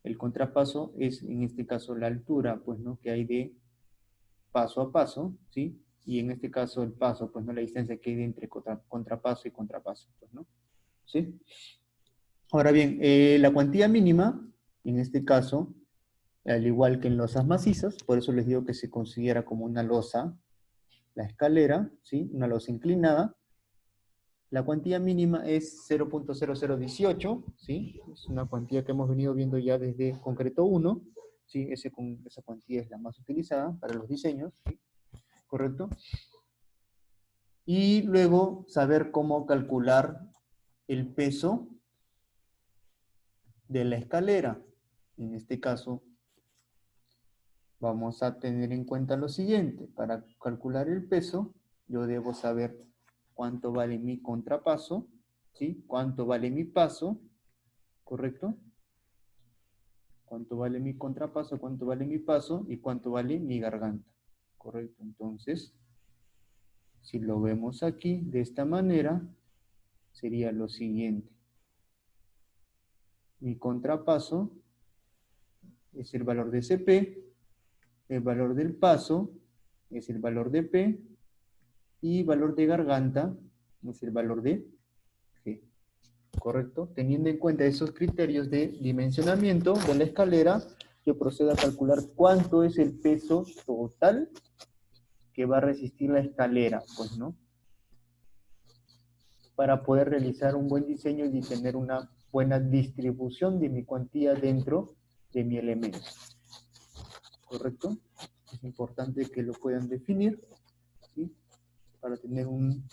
El contrapaso es, en este caso, la altura, pues, ¿no? Que hay de paso a paso, ¿sí? Y en este caso el paso, pues, ¿no? La distancia que hay entre contrapaso y contrapaso, pues, ¿no? ¿Sí? Ahora bien, la cuantía mínima, en este caso, al igual que en losas macizas, por eso les digo que se considera como una losa, la escalera, ¿sí? Una losa inclinada. La cuantía mínima es 0.0018, ¿sí? Es una cuantía que hemos venido viendo ya desde concreto 1, ¿sí? Esa cuantía es la más utilizada para los diseños, ¿sí? ¿Correcto? Y luego saber cómo calcular el peso de la escalera. En este caso, vamos a tener en cuenta lo siguiente. Para calcular el peso, yo debo saber cuánto vale mi contrapaso, ¿sí? Cuánto vale mi paso, ¿correcto? Cuánto vale mi contrapaso, cuánto vale mi paso y cuánto vale mi garganta, ¿correcto? Entonces, si lo vemos aquí de esta manera, sería lo siguiente. Mi contrapaso es el valor de CP, el valor del paso es el valor de P, y valor de garganta es el valor de G, ¿correcto? Teniendo en cuenta esos criterios de dimensionamiento de la escalera, yo procedo a calcular cuánto es el peso total que va a resistir la escalera, pues, ¿no? Para poder realizar un buen diseño y tener una buena distribución de mi cuantía dentro de mi elemento, ¿correcto? Es importante que lo puedan definir, ¿sí? Para tener un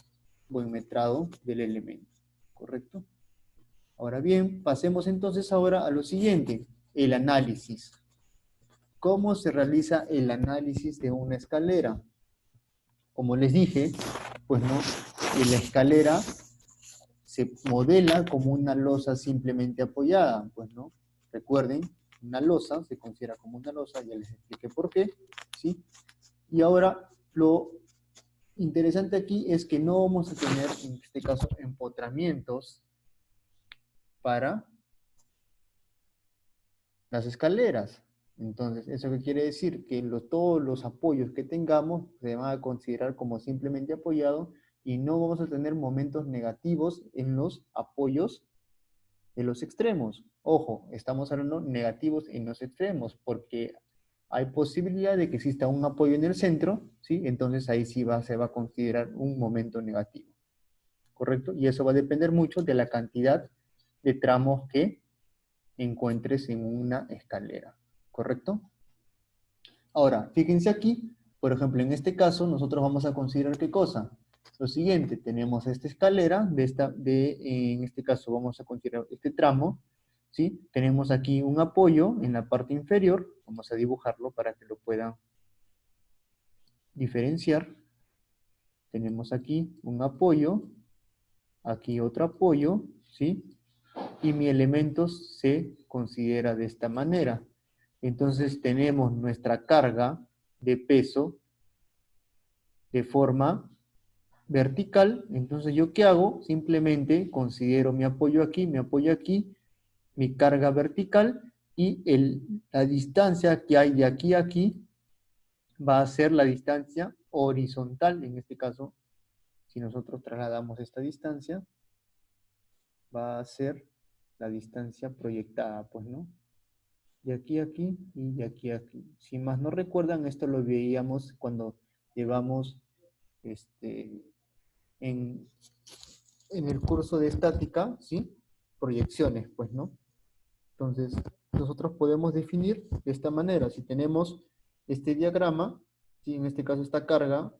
buen metrado del elemento, ¿correcto? Ahora bien, pasemos entonces ahora a lo siguiente, el análisis. ¿Cómo se realiza el análisis de una escalera? Como les dije, pues no, la escalera se modela como una losa simplemente apoyada, pues no. Recuerden, una losa se considera como una losa, ya les expliqué por qué, ¿sí? Y ahora lo interesante aquí es que no vamos a tener, en este caso, empotramientos para las escaleras. Entonces, ¿eso qué quiere decir? Que todos los apoyos que tengamos se van a considerar como simplemente apoyados y no vamos a tener momentos negativos en los apoyos de los extremos. Ojo, estamos hablando negativos en los extremos porque hay posibilidad de que exista un apoyo en el centro, ¿sí? Entonces ahí sí se va a considerar un momento negativo. ¿correcto? Y eso va a depender mucho de la cantidad de tramos que encuentres en una escalera, ¿correcto? Ahora, fíjense aquí, por ejemplo, en este caso nosotros vamos a considerar ¿qué cosa? Lo siguiente, tenemos esta escalera, en este caso vamos a considerar este tramo, ¿sí? Tenemos aquí un apoyo en la parte inferior, vamos a dibujarlo para que lo puedan diferenciar. Tenemos aquí un apoyo, aquí otro apoyo, ¿sí? Y mi elemento se considera de esta manera. Entonces tenemos nuestra carga de peso de forma vertical. Entonces, ¿yo qué hago? Simplemente considero mi apoyo aquí, mi carga vertical, y la distancia que hay de aquí a aquí va a ser la distancia horizontal. En este caso, si nosotros trasladamos esta distancia, va a ser la distancia proyectada, pues, ¿no? De aquí a aquí y de aquí a aquí. Si más no recuerdan, esto lo veíamos cuando llevamos en, en el curso de estática, ¿sí? Proyecciones, pues, ¿no? Entonces, nosotros podemos definir de esta manera. Si tenemos este diagrama, ¿sí? En este caso esta carga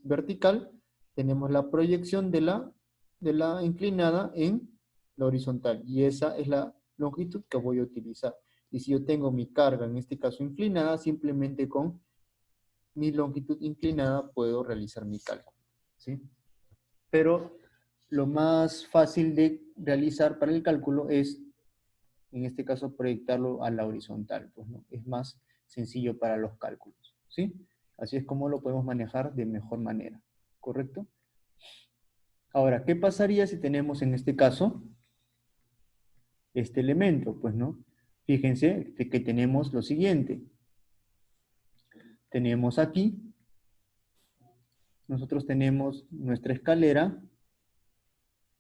vertical, tenemos la proyección de la inclinada en la horizontal. Y esa es la longitud que voy a utilizar. Y si yo tengo mi carga, en este caso inclinada, simplemente con mi longitud inclinada puedo realizar mi cálculo, ¿sí? Pero lo más fácil de realizar para el cálculo es, en este caso, proyectarlo a la horizontal, pues, ¿no? Es más sencillo para los cálculos, ¿sí? Así es como lo podemos manejar de mejor manera, ¿correcto? Ahora, ¿qué pasaría si tenemos en este caso este elemento? Pues, ¿no? Fíjense que tenemos lo siguiente. Tenemos aquí, nosotros tenemos nuestra escalera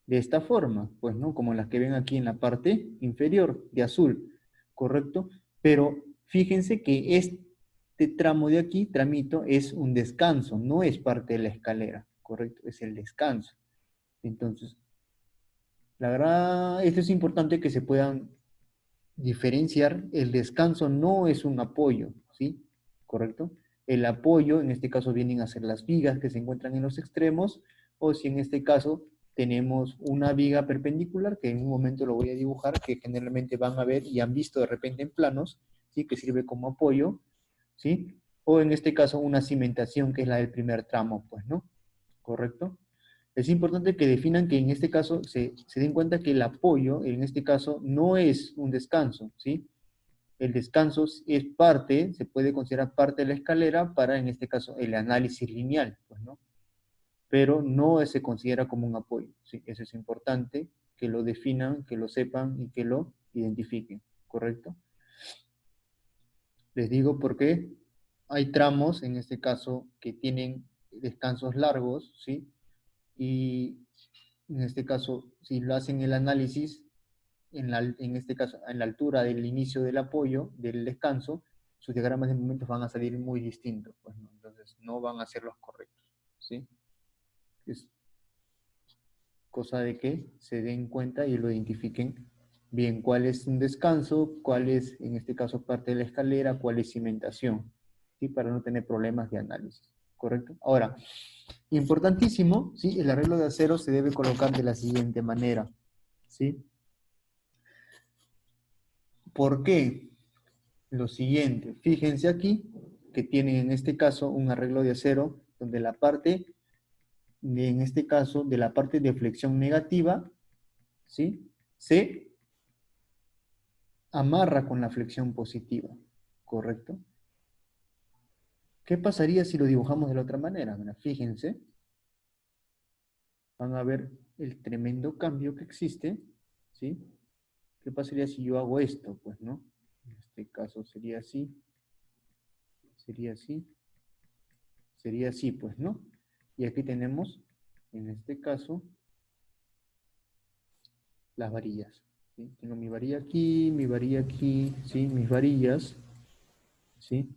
de esta forma, pues, ¿no? Como las que ven aquí en la parte inferior de azul, ¿correcto? Pero fíjense que este tramo de aquí, tramito, es un descanso, no es parte de la escalera, ¿correcto? Es el descanso. Entonces, la verdad, esto es importante que se puedan diferenciar. El descanso no es un apoyo, ¿sí? ¿Correcto? El apoyo, en este caso, vienen a ser las vigas que se encuentran en los extremos, o si en este caso tenemos una viga perpendicular, que en un momento lo voy a dibujar, que generalmente van a ver y han visto de repente en planos, ¿sí? Que sirve como apoyo, ¿sí? O en este caso una cimentación, que es la del primer tramo, pues, ¿no? ¿Correcto? Es importante que definan que en este caso se den cuenta que el apoyo, en este caso, no es un descanso, ¿sí? El descanso es parte, se puede considerar parte de la escalera para, en este caso, el análisis lineal, pues, ¿no? Pero no se considera como un apoyo, ¿sí? Eso es importante, que lo definan, que lo sepan y que lo identifiquen, ¿correcto? Les digo porque hay tramos, en este caso, que tienen descansos largos, ¿sí? Y en este caso, si lo hacen el análisis, en este caso, en la altura del inicio del apoyo, del descanso, sus diagramas de momentos van a salir muy distintos, pues, ¿no? Entonces no van a ser los correctos, ¿sí? Es cosa de que se den cuenta y lo identifiquen bien cuál es un descanso, cuál es, en este caso, parte de la escalera, cuál es cimentación, ¿sí? Para no tener problemas de análisis, ¿correcto? Ahora, importantísimo, ¿sí? El arreglo de acero se debe colocar de la siguiente manera, ¿sí? ¿Por qué? Lo siguiente, fíjense aquí que tienen en este caso un arreglo de acero donde la parte, en este caso, de la parte de flexión negativa, ¿sí? Se amarra con la flexión positiva, ¿correcto? ¿Qué pasaría si lo dibujamos de la otra manera? Mira, fíjense, van a ver el tremendo cambio que existe, ¿sí? ¿Qué pasaría si yo hago esto? Pues, ¿no? En este caso sería así, sería así, sería así, pues, ¿no? Y aquí tenemos, en este caso, las varillas, ¿sí? Tengo mi varilla aquí, ¿sí? Mis varillas, ¿sí?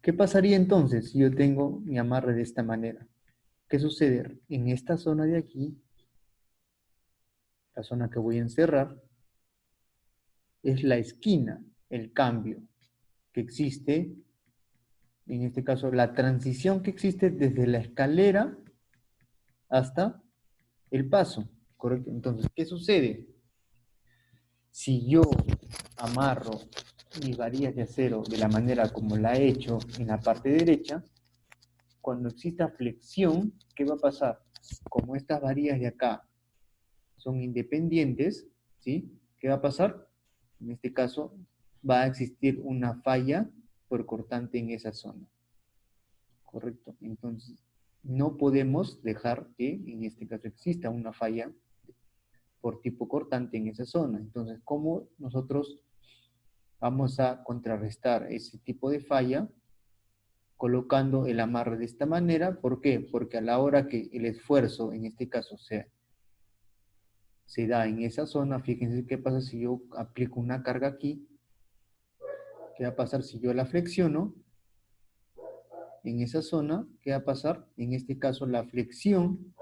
¿Qué pasaría entonces si yo tengo mi amarre de esta manera? ¿Qué sucede? En esta zona de aquí, la zona que voy a encerrar, es la esquina, el cambio que existe, en este caso, la transición que existe desde la escalera hasta el paso, ¿correcto? Entonces, ¿qué sucede? Si yo amarro mis varillas de acero de la manera como la he hecho en la parte derecha, cuando exista flexión, ¿qué va a pasar? Como estas varillas de acá son independientes, ¿sí? ¿Qué va a pasar? En este caso, va a existir una falla por cortante en esa zona, ¿correcto? Entonces, no podemos dejar que en este caso exista una falla por tipo cortante en esa zona. Entonces, ¿cómo nosotros vamos a contrarrestar ese tipo de falla? Colocando el amarre de esta manera. ¿Por qué? Porque a la hora que el esfuerzo, en este caso, se da en esa zona, fíjense qué pasa si yo aplico una carga aquí. ¿Qué va a pasar si yo la flexiono? En esa zona, ¿qué va a pasar? En este caso, la flexión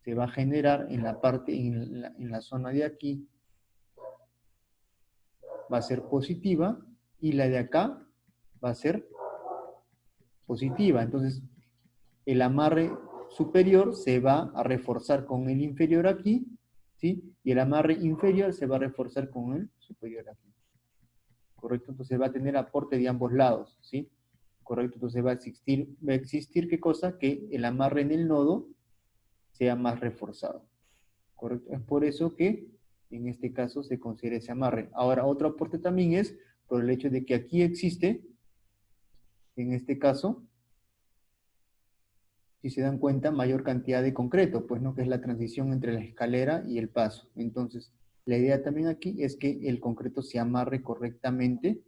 se va a generar en la parte, en la zona de aquí, va a ser positiva, y la de acá va a ser positiva. Entonces, el amarre superior se va a reforzar con el inferior aquí, ¿sí? Y el amarre inferior se va a reforzar con el superior aquí. ¿Correcto? Entonces va a tener aporte de ambos lados, ¿sí? ¿Correcto? Entonces va a existir ¿qué cosa? Que el amarre en el nodo sea más reforzado. ¿Correcto? Es por eso que en este caso se considera ese amarre. Ahora, otro aporte también es por el hecho de que aquí existe, en este caso, si se dan cuenta, mayor cantidad de concreto, pues no, que es la transición entre la escalera y el paso. Entonces, la idea también aquí es que el concreto se amarre correctamente,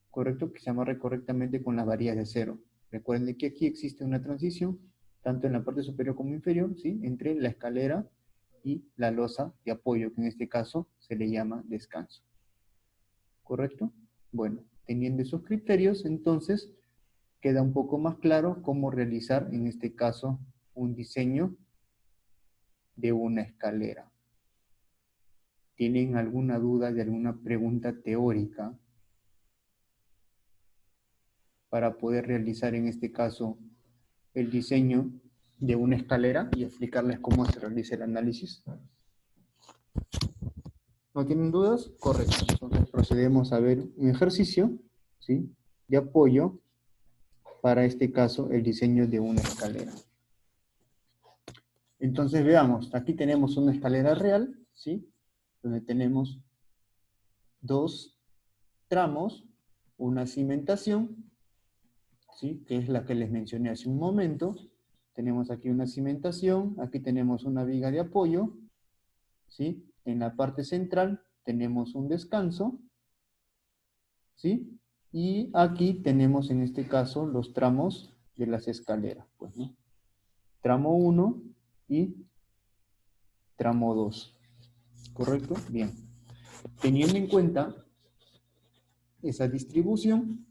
correcto, que se amarre correctamente con las varillas de acero. Recuerden que aquí existe una transición, tanto en la parte superior como inferior, ¿sí? Entre la escalera y la losa de apoyo, que en este caso se le llama descanso. ¿Correcto? Bueno, teniendo esos criterios, entonces queda un poco más claro cómo realizar, en este caso, un diseño de una escalera. ¿Tienen alguna duda de alguna pregunta teórica para poder realizar, en este caso, el diseño de una escalera y explicarles cómo se realiza el análisis? ¿No tienen dudas? Correcto. Entonces procedemos a ver un ejercicio, ¿sí?, de apoyo para este caso el diseño de una escalera. Entonces veamos, aquí tenemos una escalera real, ¿sí?, donde tenemos dos tramos, una cimentación, ¿sí?, que es la que les mencioné hace un momento. Tenemos aquí una cimentación, aquí tenemos una viga de apoyo, ¿sí? En la parte central tenemos un descanso, ¿sí? Y aquí tenemos en este caso los tramos de las escaleras, pues, ¿no? Tramo 1 y tramo 2, ¿correcto? Bien. Teniendo en cuenta esa distribución,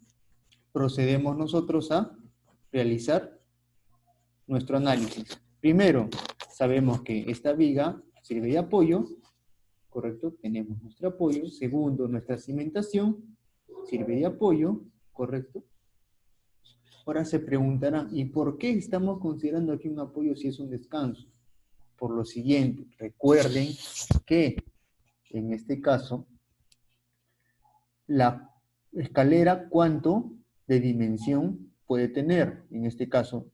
procedemos nosotros a realizar nuestro análisis. Primero, sabemos que esta viga sirve de apoyo, ¿correcto? Tenemos nuestro apoyo. Segundo, nuestra cimentación sirve de apoyo, ¿correcto? Ahora se preguntarán, ¿y por qué estamos considerando aquí un apoyo si es un descanso? Por lo siguiente, recuerden que en este caso, la escalera, ¿cuánto de dimensión puede tener? En este caso,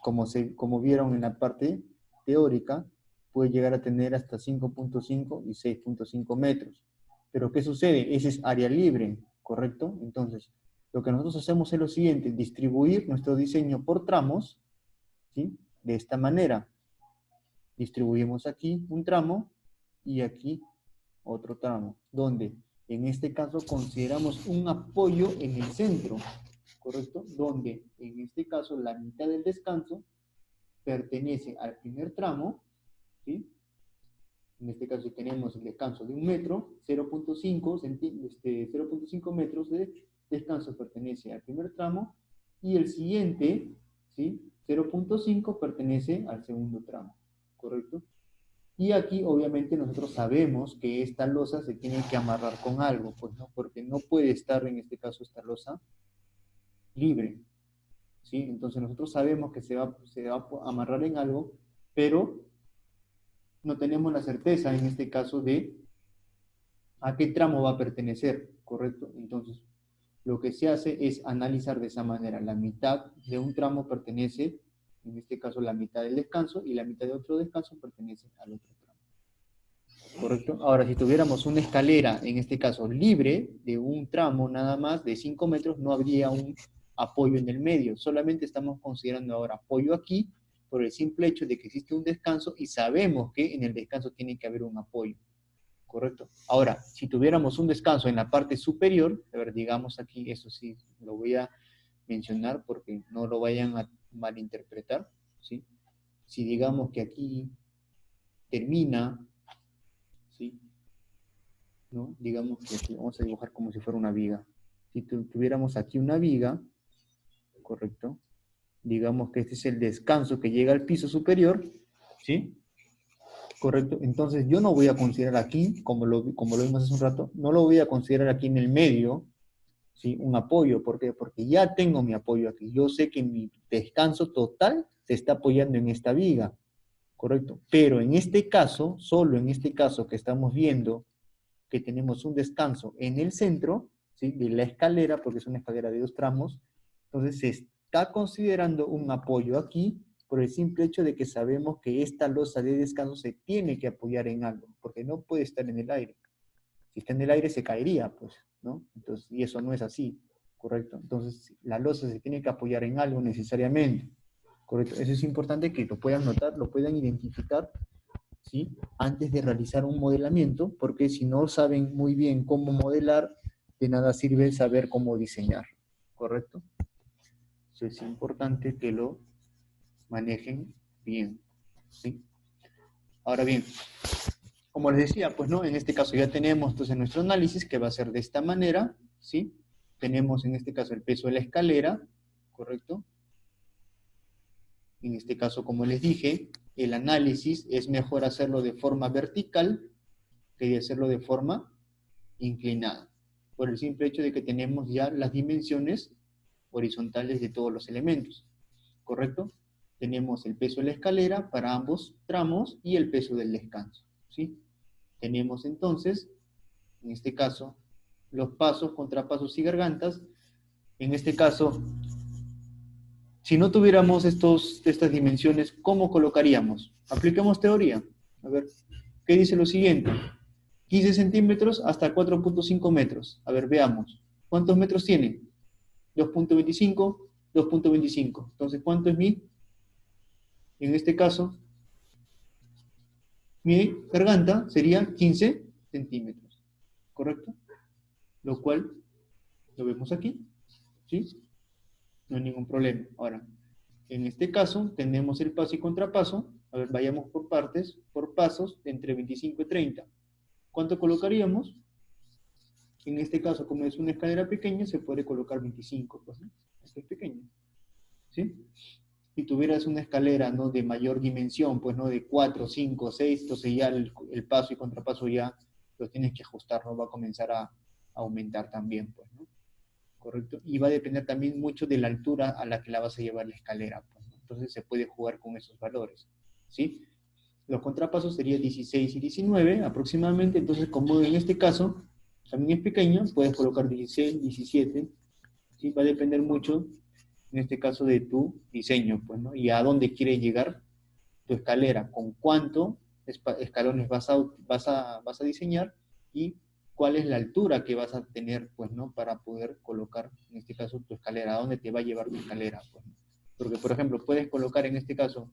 como vieron en la parte teórica, puede llegar a tener hasta 5.5 y 6.5 metros. Pero ¿qué sucede? Ese es área libre, ¿correcto? Entonces, lo que nosotros hacemos es lo siguiente: distribuir nuestro diseño por tramos, ¿sí? De esta manera. Distribuimos aquí un tramo y aquí otro tramo, donde en este caso consideramos un apoyo en el centro, ¿correcto? Donde en este caso la mitad del descanso pertenece al primer tramo, ¿sí? En este caso tenemos el descanso de 1 metro, 0.5 metros de descanso pertenece al primer tramo, y el siguiente, ¿sí?, 0.5 pertenece al segundo tramo, ¿correcto? Y aquí obviamente nosotros sabemos que esta losa se tiene que amarrar con algo, pues no, porque no puede estar en este caso esta losa libre, ¿sí? Entonces nosotros sabemos que se va a amarrar en algo, pero no tenemos la certeza en este caso de a qué tramo va a pertenecer, ¿correcto? Entonces lo que se hace es analizar de esa manera. La mitad de un tramo pertenece, en este caso la mitad del descanso, y la mitad de otro descanso pertenece al otro tramo. ¿Correcto? Ahora, si tuviéramos una escalera, en este caso libre, de un tramo nada más, de 5 metros, no habría un apoyo en el medio. Solamente estamos considerando ahora apoyo aquí, por el simple hecho de que existe un descanso y sabemos que en el descanso tiene que haber un apoyo. ¿Correcto? Ahora, si tuviéramos un descanso en la parte superior, a ver, digamos aquí, eso sí, lo voy a mencionar porque no lo vayan a malinterpretar, ¿sí? Si digamos que aquí termina, ¿sí? ¿No? Digamos que aquí vamos a dibujar como si fuera una viga. Si tuviéramos aquí una viga, ¿correcto? Digamos que este es el descanso que llega al piso superior, ¿sí? Correcto. Entonces yo no voy a considerar aquí, como lo vimos hace un rato, no lo voy a considerar aquí en el medio, ¿sí? Un apoyo. ¿Por qué? Porque ya tengo mi apoyo aquí. Yo sé que mi descanso total se está apoyando en esta viga, ¿correcto? Pero en este caso, solo en este caso que estamos viendo que tenemos un descanso en el centro, ¿sí? De la escalera, porque es una escalera de 2 tramos, entonces se está considerando un apoyo aquí por el simple hecho de que sabemos que esta losa de descanso se tiene que apoyar en algo, porque no puede estar en el aire. Si está en el aire se caería, pues, ¿no? Entonces, y eso no es así, ¿correcto? Entonces, la losa se tiene que apoyar en algo necesariamente, ¿correcto? Eso es importante que lo puedan notar, lo puedan identificar, ¿sí? Antes de realizar un modelamiento, porque si no saben muy bien cómo modelar, de nada sirve saber cómo diseñar, ¿correcto? Eso es importante que lo manejen bien, ¿sí? Ahora bien, como les decía, pues no, en este caso ya tenemos entonces nuestro análisis que va a ser de esta manera, ¿sí? Tenemos en este caso el peso de la escalera, ¿correcto? En este caso, como les dije, el análisis es mejor hacerlo de forma vertical que de hacerlo de forma inclinada, por el simple hecho de que tenemos ya las dimensiones horizontales de todos los elementos, ¿correcto? Tenemos el peso de la escalera para ambos tramos y el peso del descanso, ¿sí? Tenemos entonces, en este caso, los pasos, contrapasos y gargantas. En este caso, si no tuviéramos estas dimensiones, ¿cómo colocaríamos? Apliquemos teoría. A ver, ¿qué dice lo siguiente? 15 centímetros hasta 4.5 metros. A ver, veamos. ¿Cuántos metros tiene? 2.25, 2.25. Entonces, ¿cuánto es en este caso, mi garganta sería 15 centímetros, ¿correcto? Lo cual lo vemos aquí, ¿sí? No hay ningún problema. Ahora, en este caso, tenemos el paso y contrapaso. A ver, vayamos por partes, por pasos, entre 25 y 30. ¿Cuánto colocaríamos? En este caso, como es una escalera pequeña, se puede colocar 25, pues, ¿no? Esto es pequeño, ¿sí? Si tuvieras una escalera, ¿no?, de mayor dimensión, pues, ¿no?, de 4, 5, 6, entonces ya el paso y contrapaso ya lo tienes que ajustar, ¿no? Va a comenzar a aumentar también, pues, ¿no? ¿Correcto? Y va a depender también mucho de la altura a la que la vas a llevar la escalera, pues, ¿no? Entonces se puede jugar con esos valores, ¿sí? Los contrapasos serían 16 y 19 aproximadamente, entonces como en este caso también es pequeño, puedes colocar 16, 17, ¿sí? Va a depender mucho, en este caso, de tu diseño, pues, ¿no? Y a dónde quiere llegar tu escalera, con cuánto escalones vas a diseñar y cuál es la altura que vas a tener, pues, ¿no? Para poder colocar, en este caso, tu escalera, a dónde te va a llevar tu escalera, pues, ¿no? Porque, por ejemplo, puedes colocar en este caso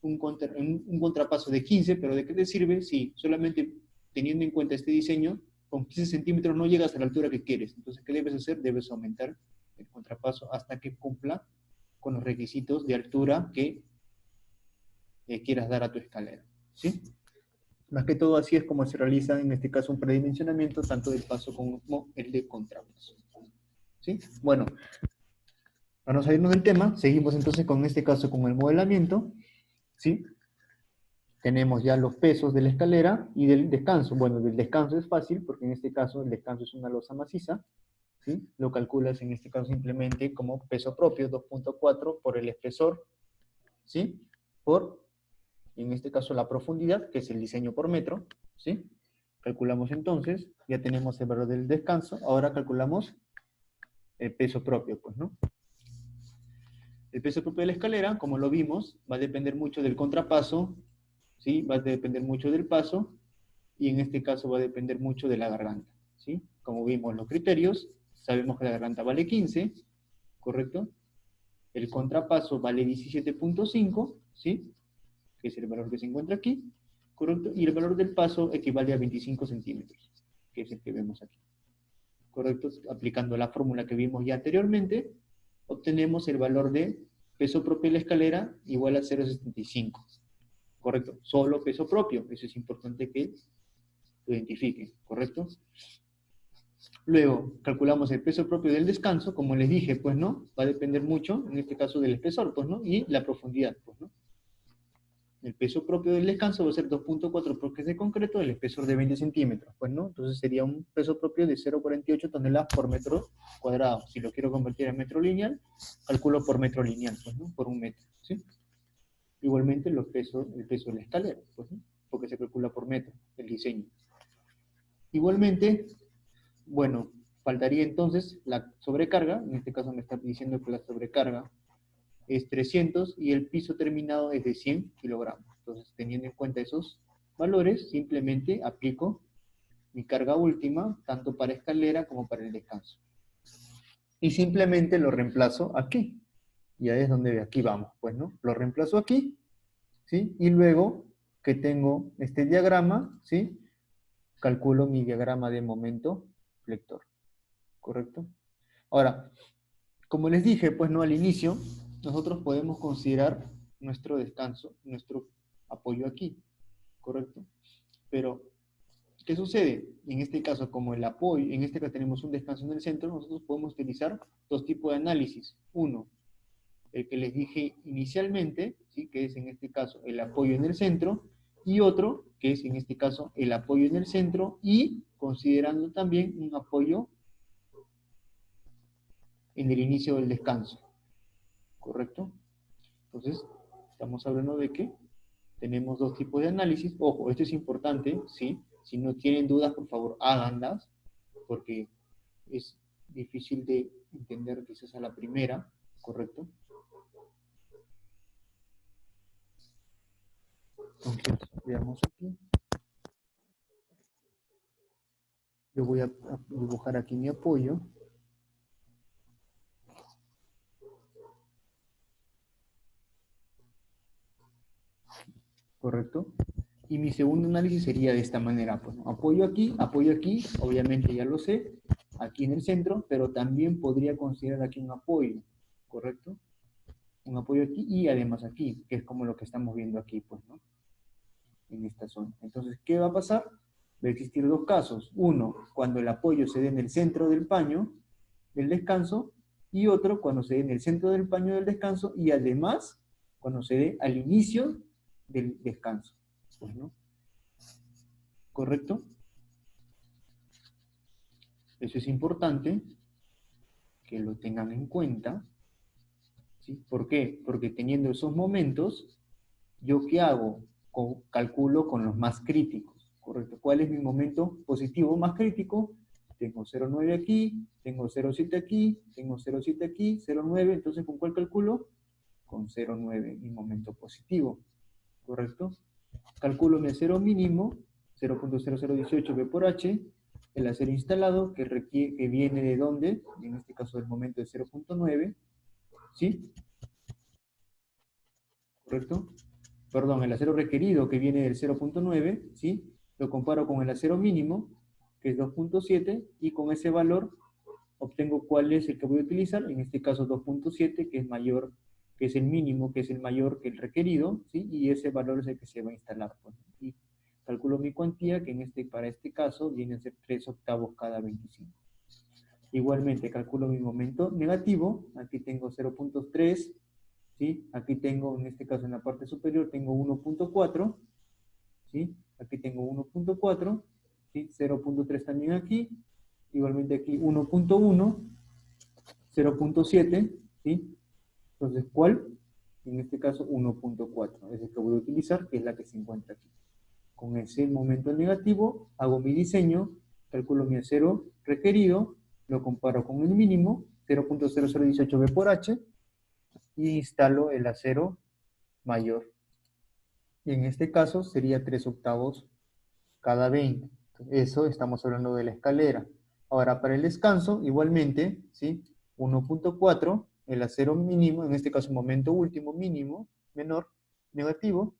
un contrapaso de 15, pero ¿de qué te sirve si solamente teniendo en cuenta este diseño, con 15 centímetros no llegas a la altura que quieres? Entonces, ¿qué debes hacer? Debes aumentar el contrapaso hasta que cumpla con los requisitos de altura que quieras dar a tu escalera, ¿sí? Más que todo así es como se realiza en este caso un predimensionamiento tanto del paso como el de contrapaso, ¿sí? Bueno, Para no salirnos del tema, seguimos entonces con este caso con el modelamiento, ¿sí? Tenemos ya los pesos de la escalera y del descanso. Bueno, del descanso es fácil, porque en este caso el descanso es una losa maciza, ¿sí? Lo calculas en este caso simplemente como peso propio, 2.4 por el espesor, ¿sí? Por, en este caso, la profundidad, que es el diseño por metro, ¿sí? Calculamos entonces, ya tenemos el valor del descanso, ahora calculamos el peso propio, pues, ¿no? El peso propio de la escalera, como lo vimos, va a depender mucho del contrapaso, ¿sí? Va a depender mucho del paso, y en este caso va a depender mucho de la garganta, ¿sí? Como vimos los criterios, sabemos que la garganta vale 15, ¿correcto? El contrapaso vale 17.5, ¿sí? Que es el valor que se encuentra aquí, ¿correcto? Y el valor del paso equivale a 25 centímetros, que es el que vemos aquí, ¿correcto? Aplicando la fórmula que vimos ya anteriormente, obtenemos el valor de peso propio de la escalera igual a 0,75, ¿correcto? Solo peso propio, eso es importante que lo identifiquen, ¿correcto? Luego, calculamos el peso propio del descanso, como les dije, pues, ¿no? Va a depender mucho, en este caso, del espesor, pues, ¿no? Y la profundidad, pues, ¿no? El peso propio del descanso va a ser 2.4 porque es de concreto, el espesor de 20 centímetros, pues, ¿no? Entonces sería un peso propio de 0,48 toneladas por metro cuadrado. Si lo quiero convertir en metro lineal, calculo por metro lineal, pues, ¿no? Por un metro, ¿sí? Igualmente el peso de la escalera, pues, ¿no? Porque se calcula por metro, el diseño. Igualmente, bueno, faltaría entonces la sobrecarga, en este caso me está diciendo que la sobrecarga es 300 y el piso terminado es de 100 kilogramos. Entonces, teniendo en cuenta esos valores, simplemente aplico mi carga última, tanto para escalera como para el descanso. Y simplemente lo reemplazo aquí. Y ahí es donde aquí vamos, pues, ¿no? Lo reemplazo aquí, ¿sí? Y luego que tengo este diagrama, ¿sí? Calculo mi diagrama de momento flector, ¿correcto? Ahora, como les dije, pues no al inicio, nosotros podemos considerar nuestro descanso, nuestro apoyo aquí, ¿correcto? Pero, ¿qué sucede? En este caso, como el apoyo, en este caso tenemos un descanso en el centro, nosotros podemos utilizar dos tipos de análisis. Uno, el que les dije inicialmente, ¿sí? Que es en este caso el apoyo en el centro, y otro, que es en este caso el apoyo en el centro y considerando también un apoyo en el inicio del descanso, ¿correcto? Entonces, estamos hablando de que tenemos dos tipos de análisis. Ojo, esto es importante, ¿sí? Si no tienen dudas, por favor, háganlas, porque es difícil de entender quizás a la primera, ¿correcto? Entonces, veamos aquí. Yo voy a dibujar aquí mi apoyo, ¿correcto? Y mi segundo análisis sería de esta manera, pues, ¿no? Apoyo aquí, obviamente ya lo sé, aquí en el centro, pero también podría considerar aquí un apoyo, ¿correcto? Un apoyo aquí y además aquí, que es como lo que estamos viendo aquí, pues, ¿no? En esta zona. Entonces, ¿qué va a pasar? Va a existir dos casos. Uno, cuando el apoyo se dé en el centro del paño del descanso, y otro cuando se dé en el centro del paño del descanso y además cuando se dé al inicio del descanso. Pues, ¿no? ¿Correcto? Eso es importante que lo tengan en cuenta. ¿Sí? ¿Por qué? Porque teniendo esos momentos, ¿yo qué hago? Calculo con los más críticos, ¿correcto? ¿Cuál es mi momento positivo más crítico? Tengo 0,9 aquí, tengo 0,7 aquí, tengo 0,7 aquí, 0,9, entonces ¿con cuál calculo? Con 0,9, mi momento positivo, ¿correcto? Calculo mi acero mínimo, 0.0018 B por H, el acero instalado, que viene de dónde, en este caso del momento de 0.9, ¿sí? ¿Correcto? Perdón, el acero requerido que viene del 0.9, ¿sí? Lo comparo con el acero mínimo, que es 2.7, y con ese valor obtengo cuál es el que voy a utilizar, en este caso 2.7, que es mayor, que es el mínimo, que es el mayor que el requerido, ¿sí? Y ese valor es el que se va a instalar. Pues, y calculo mi cuantía, que para este caso viene a ser 3 octavos cada 25. Igualmente calculo mi momento negativo, aquí tengo 0.3, ¿sí? Aquí tengo, en este caso en la parte superior, tengo 1.4, ¿sí? Aquí tengo 1.4, ¿sí? 0.3 también aquí, igualmente aquí 1.1, 0.7, ¿sí? Entonces, ¿cuál? En este caso 1.4, es el que voy a utilizar, que es la que se encuentra aquí. Con ese momento negativo, hago mi diseño, calculo mi acero requerido, lo comparo con el mínimo, 0.0018 B por H, y instalo el acero mayor. Y en este caso sería 3 octavos cada 20. Eso estamos hablando de la escalera. Ahora, para el descanso, igualmente, ¿sí? 1.4, el acero mínimo, en este caso momento último mínimo, menor, negativo.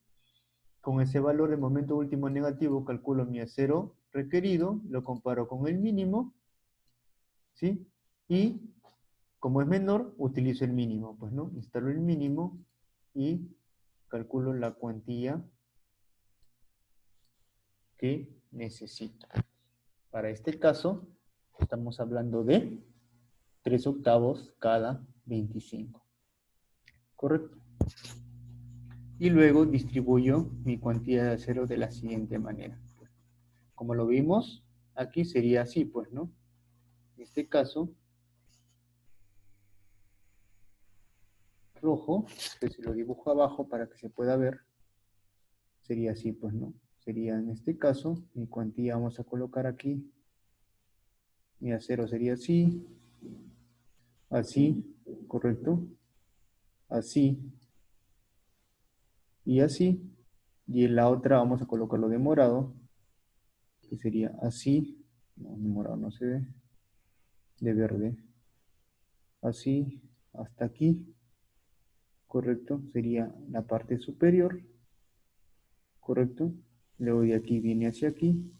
Con ese valor de momento último negativo calculo mi acero requerido, lo comparo con el mínimo, ¿sí? Y como es menor, utilizo el mínimo, pues, ¿no? Instalo el mínimo y calculo la cuantía que necesito. Para este caso, estamos hablando de 3 octavos cada 25. ¿Correcto? Y luego distribuyo mi cuantía de acero de la siguiente manera. Como lo vimos, aquí sería así, pues, ¿no? En este caso, rojo, que se lo dibujo abajo para que se pueda ver, sería así, pues, ¿no? Sería en este caso, mi cuantía vamos a colocar aquí, mi acero sería así, así, ¿correcto? Así y así. Y en la otra vamos a colocarlo de morado, que sería así, no, de morado no se ve, de verde, así, hasta aquí, ¿correcto? Sería la parte superior, ¿correcto? Luego de aquí viene hacia aquí,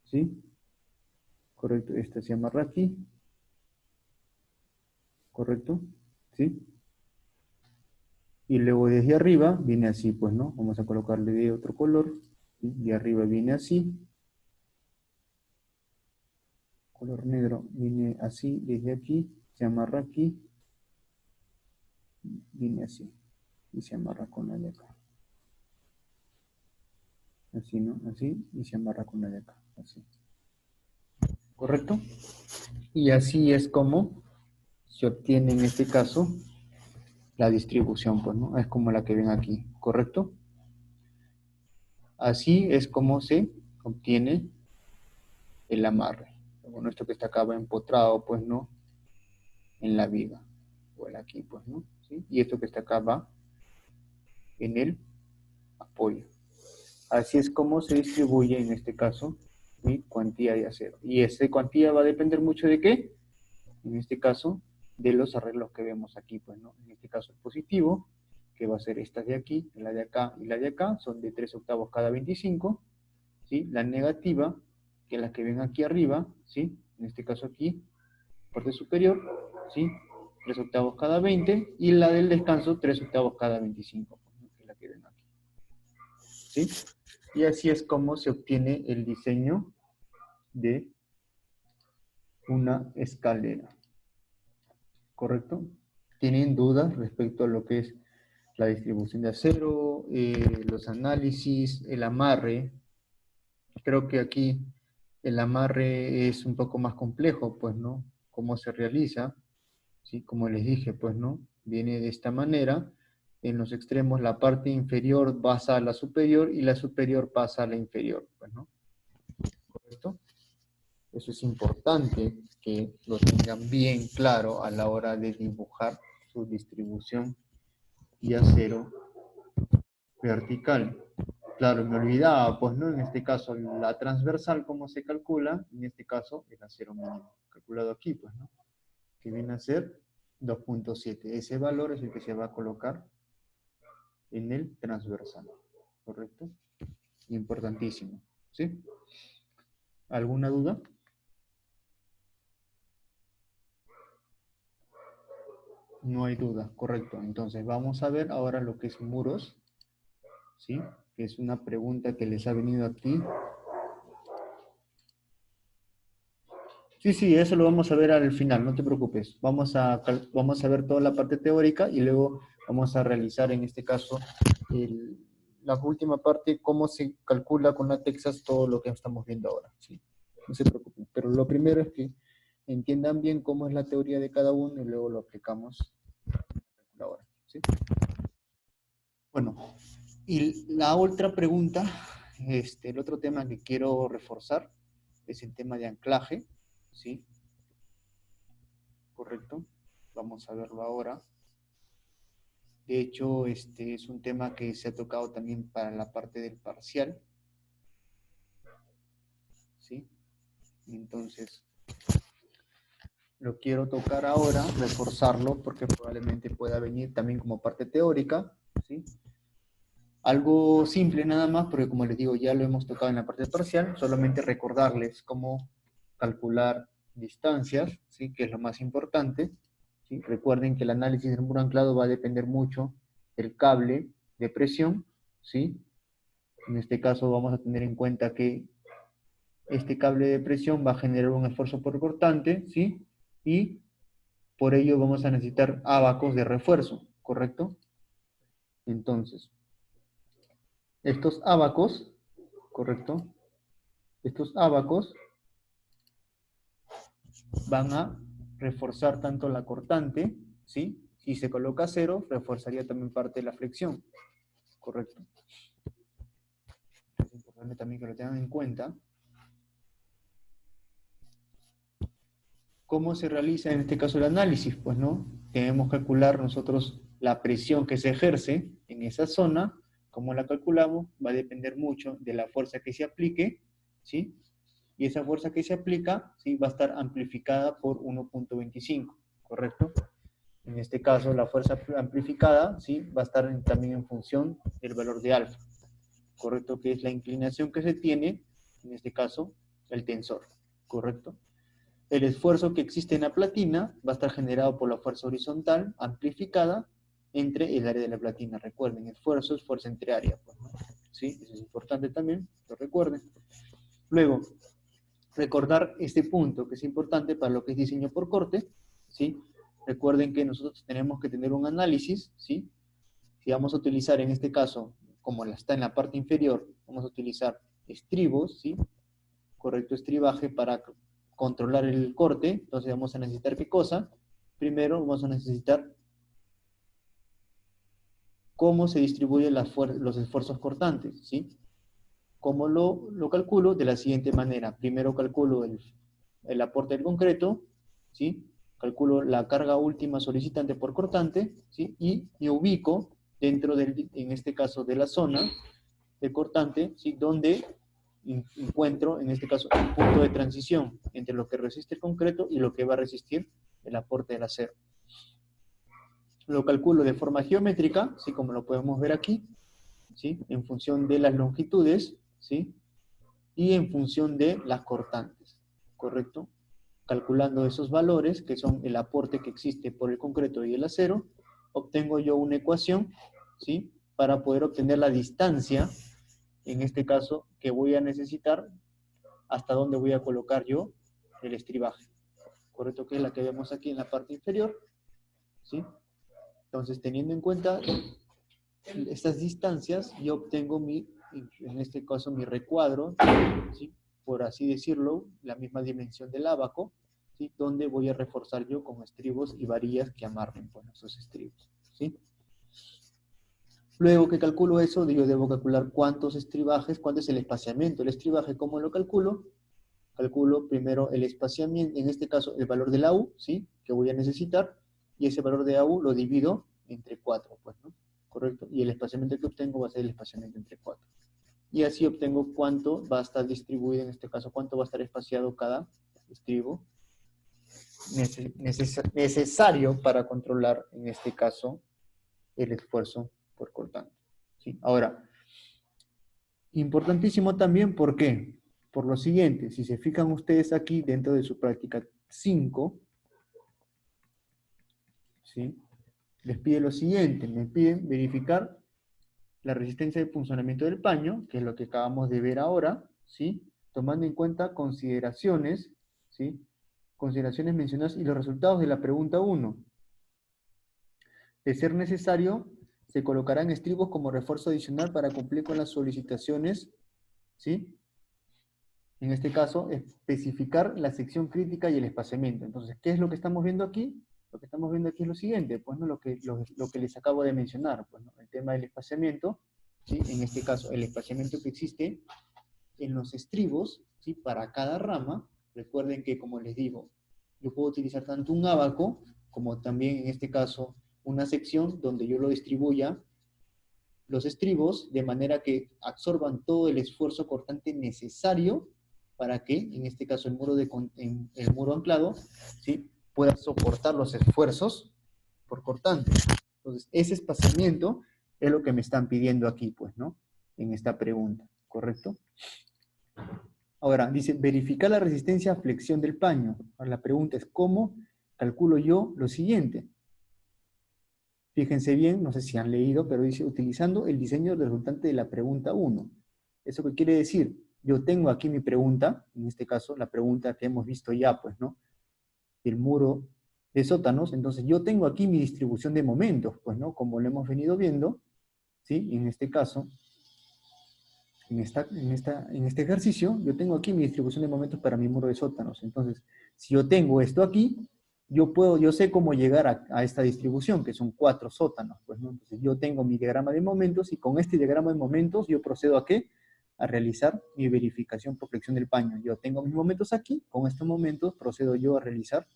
¿sí? ¿Correcto? Esta se amarra aquí, ¿correcto? ¿Sí? Y luego desde arriba viene así, pues, ¿no? Vamos a colocarle de otro color, ¿sí? De arriba viene así, color negro, viene así, desde aquí, se amarra aquí, viene así, y se amarra con la de acá. Así, ¿no? Así, y se amarra con la de acá, así. ¿Correcto? Y así es como se obtiene en este caso la distribución, pues, ¿no? Es como la que ven aquí, ¿correcto? Así es como se obtiene el amarre. Bueno, esto que está acá va empotrado, pues, ¿no? En la viga, o el aquí, pues, ¿no? ¿Sí? Y esto que está acá va en el apoyo. Así es como se distribuye en este caso mi cuantía de acero. Y esa cuantía va a depender mucho de qué, en este caso, de los arreglos que vemos aquí, pues, ¿no? En este caso el positivo, que va a ser esta de aquí, la de acá y la de acá, son de 3 octavos cada 25, ¿sí? La negativa, que es la que ven aquí arriba, ¿sí? En este caso aquí, parte superior, ¿sí? 3 octavos cada 20, y la del descanso, 3 octavos cada 25, pues, ¿no? Que es la que ven aquí, ¿sí? Y así es como se obtiene el diseño de una escalera, ¿correcto? ¿Tienen dudas respecto a lo que es la distribución de acero, los análisis, el amarre? Creo que aquí el amarre es un poco más complejo, pues, ¿no? ¿Cómo se realiza? ¿Sí? Como les dije, pues, ¿no? Viene de esta manera. En los extremos la parte inferior pasa a la superior y la superior pasa a la inferior, pues, ¿no? ¿Correcto? Eso es importante que lo tengan bien claro a la hora de dibujar su distribución y acero vertical. Claro, me olvidaba, pues, ¿no? En este caso, la transversal, ¿cómo se calcula? En este caso, el acero mínimo, calculado aquí, pues, ¿no? Que viene a ser 2.7. Ese valor es el que se va a colocar en el transversal, ¿correcto? Importantísimo, ¿sí? ¿Alguna duda? No hay duda, correcto. Entonces, vamos a ver ahora lo que es muros, ¿sí? Que es una pregunta que les ha venido aquí Sí, sí, eso lo vamos a ver al final, no te preocupes. Vamos a ver toda la parte teórica y luego vamos a realizar en este caso el- la última parte, cómo se calcula con la Texas todo lo que estamos viendo ahora. ¿Sí? No se preocupen. Pero lo primero es que entiendan bien cómo es la teoría de cada uno y luego lo aplicamos ahora. ¿Sí? Bueno, y la otra pregunta, el otro tema que quiero reforzar es el tema de anclaje. ¿Sí? Correcto. Vamos a verlo ahora. De hecho, este es un tema que se ha tocado también para la parte del parcial, ¿sí? Entonces, lo quiero tocar ahora, reforzarlo, porque probablemente pueda venir también como parte teórica, ¿sí? Algo simple nada más, porque como les digo, ya lo hemos tocado en la parte parcial, solamente recordarles cómo calcular distancias, ¿sí? Que es lo más importante, ¿sí? Recuerden que el análisis del muro anclado va a depender mucho del cable de presión, ¿sí? En este caso vamos a tener en cuenta que este cable de presión va a generar un esfuerzo por cortante, ¿sí? Y por ello vamos a necesitar ábacos de refuerzo, ¿correcto? Entonces, estos ábacos, ¿correcto? Estos ábacos van a reforzar tanto la cortante, ¿sí? Si se coloca cero, reforzaría también parte de la flexión, ¿correcto? Es importante también que lo tengan en cuenta. ¿Cómo se realiza en este caso el análisis? Pues no, debemos calcular nosotros la presión que se ejerce en esa zona. ¿Cómo la calculamos? Va a depender mucho de la fuerza que se aplique, ¿sí? Y esa fuerza que se aplica, ¿sí? Va a estar amplificada por 1.25, ¿correcto? En este caso, la fuerza amplificada, ¿sí? Va a estar también en función del valor de alfa, ¿correcto? Que es la inclinación que se tiene, en este caso, el tensor, ¿correcto? El esfuerzo que existe en la platina va a estar generado por la fuerza horizontal amplificada entre el área de la platina. Recuerden, esfuerzo es fuerza entre área. Pues, ¿no? ¿Sí? Eso es importante también, lo recuerden. Luego, recordar este punto que es importante para lo que es diseño por corte. ¿Sí? Recuerden que nosotros tenemos que tener un análisis. ¿Sí? Si vamos a utilizar en este caso, como está en la parte inferior, vamos a utilizar estribos, ¿sí? Correcto estribaje para controlar el corte. Entonces vamos a necesitar ¿qué cosa? Primero vamos a necesitar cómo se distribuyen los esfuerzos cortantes, ¿sí? ¿Cómo lo calculo? De la siguiente manera. Primero calculo el aporte del concreto, ¿sí? Calculo la carga última solicitante por cortante, ¿sí? Y me ubico dentro del, en este caso, de la zona de cortante, ¿sí? Donde encuentro, en este caso, un punto de transición entre lo que resiste el concreto y lo que va a resistir el aporte del acero. Lo calculo de forma geométrica, ¿sí? Como lo podemos ver aquí, ¿sí? En función de las longitudes, ¿sí? Y en función de las cortantes, ¿correcto? Calculando esos valores, que son el aporte que existe por el concreto y el acero, obtengo yo una ecuación, ¿sí? Para poder obtener la distancia, en este caso, que voy a necesitar hasta dónde voy a colocar yo el estribaje, ¿correcto? Que es la que vemos aquí en la parte inferior, ¿sí? Entonces, teniendo en cuenta estas distancias, yo obtengo en este caso, mi recuadro, ¿sí? Por así decirlo, la misma dimensión del ábaco, ¿sí? Donde voy a reforzar yo con estribos y varillas que amarren con esos estribos, ¿sí? Luego que calculo eso, yo debo calcular cuántos estribajes, cuánto es el espaciamiento. El estribaje, ¿cómo lo calculo? Calculo primero el espaciamiento, en este caso el valor de la U, ¿sí? Que voy a necesitar, y ese valor de AU lo divido entre 4, pues, ¿no? Correcto. Y el espaciamiento que obtengo va a ser el espaciamiento entre 4. Y así obtengo cuánto va a estar distribuido, en este caso, cuánto va a estar espaciado cada estribo necesario para controlar, en este caso, el esfuerzo por cortante. ¿Sí? Ahora, importantísimo también, ¿por qué? Por lo siguiente, si se fijan ustedes aquí dentro de su práctica 5, ¿sí? Les pide lo siguiente, me piden verificar la resistencia de funcionamiento del paño, que es lo que acabamos de ver ahora, ¿sí? Tomando en cuenta consideraciones, ¿sí? consideraciones mencionadas y los resultados de la pregunta 1. De ser necesario, se colocarán estribos como refuerzo adicional para cumplir con las solicitaciones, ¿sí? En este caso, especificar la sección crítica y el espaciamiento. Entonces, ¿qué es lo que estamos viendo aquí? Lo que estamos viendo aquí es lo siguiente, pues, ¿no? Lo que les acabo de mencionar, pues, ¿no? El tema del espaciamiento, ¿sí? En este caso, el espaciamiento que existe en los estribos, ¿sí? Para cada rama. Recuerden que, como les digo, yo puedo utilizar tanto un ábaco, como también, en este caso, una sección donde yo lo distribuya los estribos de manera que absorban todo el esfuerzo cortante necesario para que, en este caso, el muro anclado, ¿sí? Pueda soportar los esfuerzos por cortante. Entonces, ese espaciamiento es lo que me están pidiendo aquí, pues, ¿no? En esta pregunta, ¿correcto? Ahora, dice, verificar la resistencia a flexión del paño. Ahora, la pregunta es, ¿cómo calculo yo lo siguiente? Fíjense bien, no sé si han leído, pero dice, utilizando el diseño resultante de la pregunta 1. ¿Eso qué quiere decir? Yo tengo aquí mi pregunta, en este caso, la pregunta que hemos visto ya, pues, ¿no? Del muro de sótanos. Entonces, yo tengo aquí mi distribución de momentos, pues, ¿no? Como lo hemos venido viendo, ¿sí? En este caso, en este ejercicio, yo tengo aquí mi distribución de momentos para mi muro de sótanos. Entonces, si yo tengo esto aquí, yo sé cómo llegar a esta distribución, que son 4 sótanos. Pues, ¿no? Entonces, yo tengo mi diagrama de momentos y con este diagrama de momentos yo procedo ¿a qué? A realizar mi verificación por flexión del paño. Yo tengo mis momentos aquí, con estos momentos procedo yo a realizar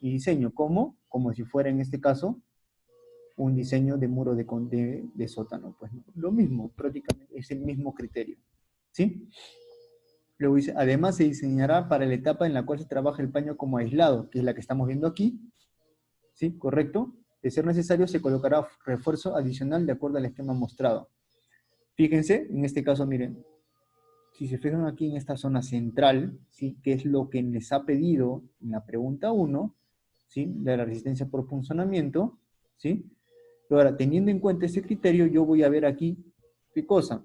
mi diseño. ¿Cómo? Como si fuera en este caso un diseño de muro de sótano. Pues, ¿no? Lo mismo, prácticamente es el mismo criterio. ¿Sí? Luego dice, además se diseñará para la etapa en la cual se trabaja el paño como aislado, que es la que estamos viendo aquí. ¿Sí? ¿Correcto? De ser necesario, se colocará refuerzo adicional de acuerdo al esquema mostrado. Fíjense, en este caso, miren, si se fijan aquí en esta zona central, ¿sí? Que es lo que les ha pedido en la pregunta 1, ¿sí? De la resistencia por punzonamiento, ¿sí? Ahora, teniendo en cuenta este criterio, yo voy a ver aquí, ¿qué cosa?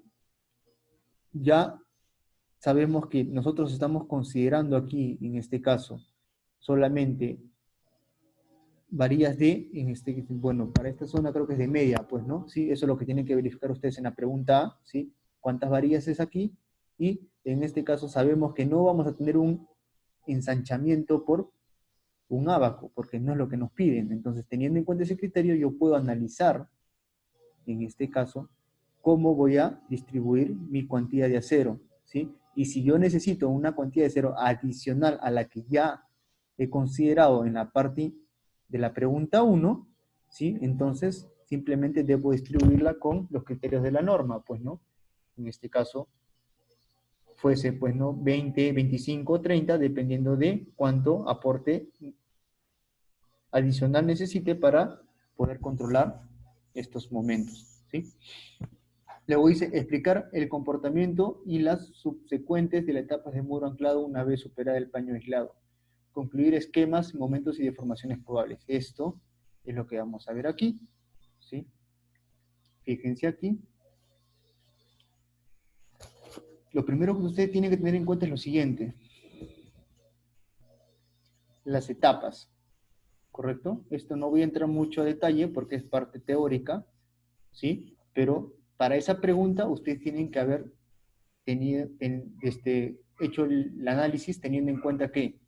Ya sabemos que nosotros estamos considerando aquí, en este caso, solamente varillas bueno, para esta zona creo que es de media, pues, ¿no? Sí, eso es lo que tienen que verificar ustedes en la pregunta A, ¿sí? ¿Cuántas varillas es aquí? Y en este caso sabemos que no vamos a tener un ensanchamiento por un ábaco, porque no es lo que nos piden. Entonces, teniendo en cuenta ese criterio, yo puedo analizar, en este caso, cómo voy a distribuir mi cuantía de acero, ¿sí? Y si yo necesito una cuantía de acero adicional a la que ya he considerado en la parte de la pregunta 1, ¿sí? Entonces, simplemente debo distribuirla con los criterios de la norma, pues, ¿no? En este caso, fuese, pues, ¿no? 20, 25, 30, dependiendo de cuánto aporte adicional necesite para poder controlar estos momentos, ¿sí? Luego dice, explicar el comportamiento y las subsecuentes de las etapas de muro anclado una vez superada el paño aislado. Concluir esquemas, momentos y deformaciones probables. Esto es lo que vamos a ver aquí, ¿sí? Fíjense aquí. Lo primero que ustedes tienen que tener en cuenta es lo siguiente. Las etapas, ¿correcto? Esto no voy a entrar mucho a detalle porque es parte teórica, ¿sí? Pero para esa pregunta ustedes tienen que haber hecho el análisis teniendo en cuenta que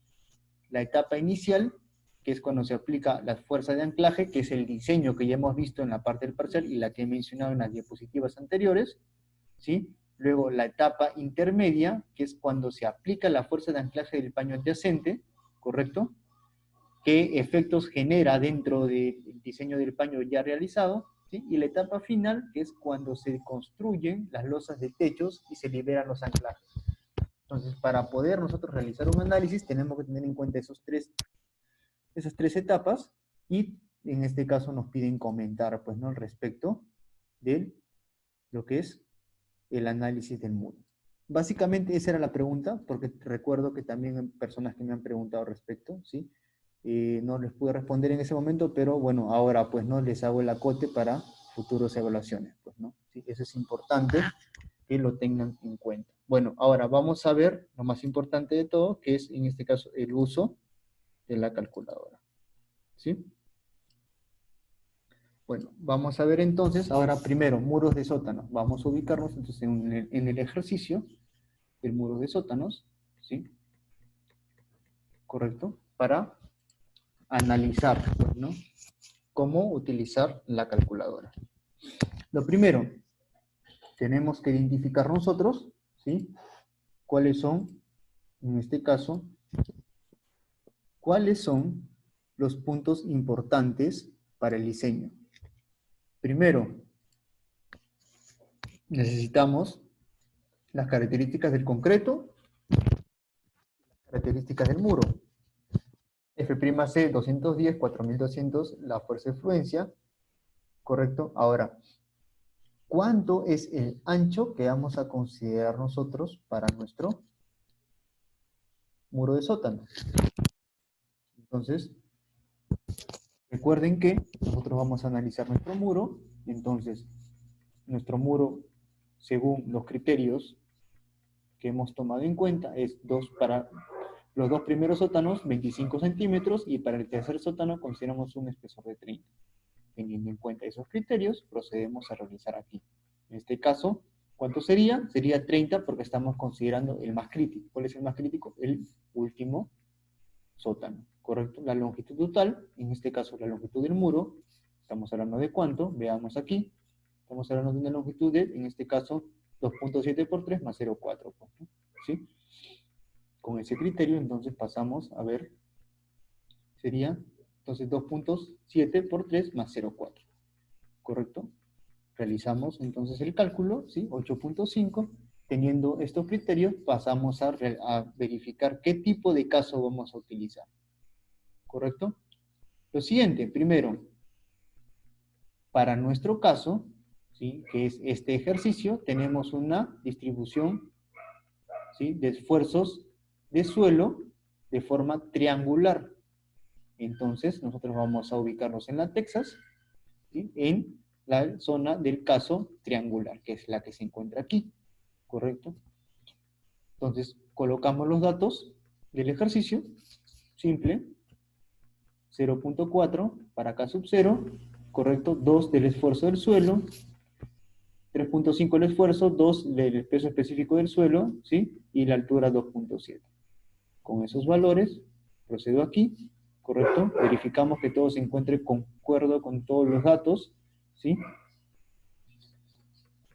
la etapa inicial, que es cuando se aplica la fuerza de anclaje, que es el diseño que ya hemos visto en la parte del parcial y la que he mencionado en las diapositivas anteriores, ¿sí? Luego la etapa intermedia, que es cuando se aplica la fuerza de anclaje del paño adyacente, ¿correcto? ¿Qué efectos genera dentro del diseño del paño ya realizado? ¿Sí? Y la etapa final, que es cuando se construyen las losas de techos y se liberan los anclajes. Entonces, para poder nosotros realizar un análisis, tenemos que tener en cuenta esas tres etapas, y en este caso nos piden comentar, pues, ¿no? Al respecto de lo que es el análisis del muro. Básicamente esa era la pregunta, porque recuerdo que también hay personas que me han preguntado al respecto, ¿sí? No les pude responder en ese momento, pero bueno, ahora pues no les hago el acote para futuras evaluaciones, pues, ¿no? Sí, eso es importante que lo tengan en cuenta. Bueno, ahora vamos a ver lo más importante de todo, que es en este caso el uso de la calculadora. ¿Sí? Bueno, vamos a ver entonces, ahora primero, muros de sótano. Vamos a ubicarnos entonces en el ejercicio del muro de sótanos, ¿sí? ¿Correcto? Para analizar, ¿no? Cómo utilizar la calculadora. Lo primero, tenemos que identificar nosotros, ¿sí? ¿Cuáles son, en este caso, cuáles son los puntos importantes para el diseño? Primero, necesitamos las características del concreto, las características del muro. F'C 210, 4200, la fuerza de fluencia, ¿correcto? Ahora, ¿cuánto es el ancho que vamos a considerar nosotros para nuestro muro de sótano? Entonces, recuerden que nosotros vamos a analizar nuestro muro, entonces, nuestro muro, según los criterios que hemos tomado en cuenta, es para los dos primeros sótanos, 25 centímetros, y para el tercer sótano consideramos un espesor de 30. Teniendo en cuenta esos criterios, procedemos a realizar aquí. En este caso, ¿cuánto sería? Sería 30 porque estamos considerando el más crítico. ¿Cuál es el más crítico? El último sótano, ¿correcto? La longitud total, en este caso la longitud del muro, estamos hablando de cuánto, veamos aquí, estamos hablando de una longitud de, en este caso, 2.7 por 3 más 0.4, ¿sí? Con ese criterio, entonces pasamos a ver, sería, entonces 2.7 por 3 más 0.4, ¿correcto? Realizamos entonces el cálculo, ¿sí? 8.5. Teniendo estos criterios, pasamos a verificar qué tipo de caso vamos a utilizar. ¿Correcto? Lo siguiente, primero, para nuestro caso, ¿sí? Que es este ejercicio, tenemos una distribución, ¿sí? De esfuerzos de suelo de forma triangular. Entonces, nosotros vamos a ubicarnos en la Texas, ¿sí? En la zona del caso triangular, que es la que se encuentra aquí, ¿correcto? Entonces, colocamos los datos del ejercicio, simple, 0.4 para K sub 0, ¿correcto? 2 del esfuerzo del suelo, 3.5 el esfuerzo, 2 del peso específico del suelo, ¿sí? Y la altura 2.7. Con esos valores, procedo aquí, ¿correcto? Verificamos que todo se encuentre concuerdo con todos los datos, ¿sí?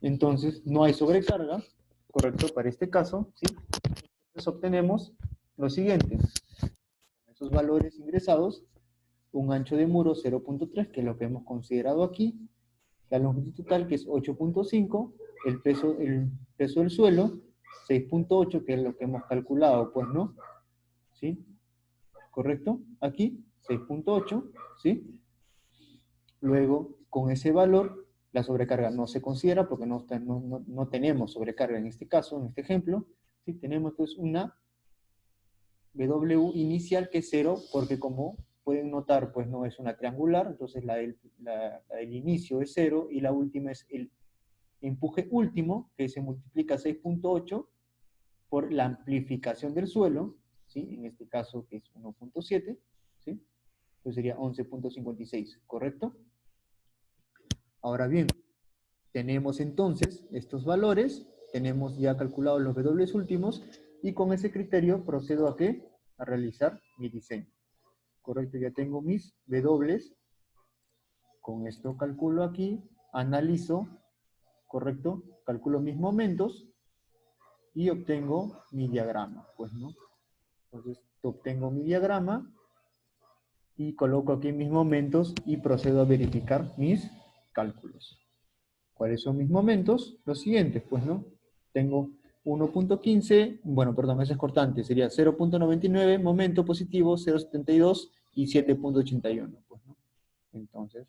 Entonces, no hay sobrecarga, ¿correcto? Para este caso, ¿sí? Entonces obtenemos lo siguiente. Con esos valores ingresados, un ancho de muro 0.3, que es lo que hemos considerado aquí, la longitud total, que es 8.5, el peso del suelo, 6.8, que es lo que hemos calculado, pues, ¿no? ¿Sí? ¿Correcto? Aquí, 6.8, ¿sí? Luego, con ese valor, la sobrecarga no se considera porque no tenemos sobrecarga en este caso, en este ejemplo. ¿Sí? Tenemos entonces una W inicial que es 0, porque como pueden notar, pues no es una triangular, entonces la del inicio es 0 y la última es el empuje último, que se multiplica 6.8 por la amplificación del suelo, ¿sí? En este caso que es 1.7, ¿sí? Entonces sería 11.56, ¿correcto? Ahora bien, tenemos entonces estos valores, tenemos ya calculados los W últimos, y con ese criterio procedo a ¿qué? A realizar mi diseño. Correcto, ya tengo mis W, con esto calculo aquí, analizo, correcto, calculo mis momentos y obtengo mi diagrama, pues, ¿no? Entonces, obtengo mi diagrama y coloco aquí mis momentos y procedo a verificar mis cálculos. ¿Cuáles son mis momentos? Los siguientes, pues, ¿no? Tengo 1.15, bueno, perdón, ese es cortante, sería 0.99, momento positivo, 0.72 y 7.81, pues, ¿no? Entonces,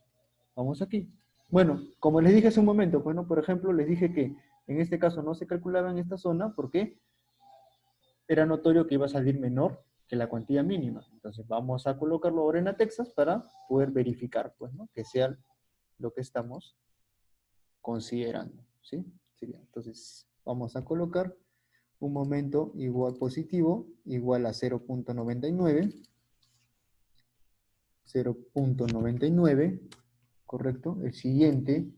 vamos aquí. Bueno, como les dije hace un momento, bueno, por ejemplo, les dije que en este caso no se calculaba en esta zona porque era notorio que iba a salir menor que la cuantía mínima. Entonces vamos a colocarlo ahora en la Texas para poder verificar, pues, ¿no? Que sea lo que estamos considerando, ¿sí? Sería, entonces vamos a colocar un momento igual positivo, igual a 0.99, 0.99, ¿correcto? El siguiente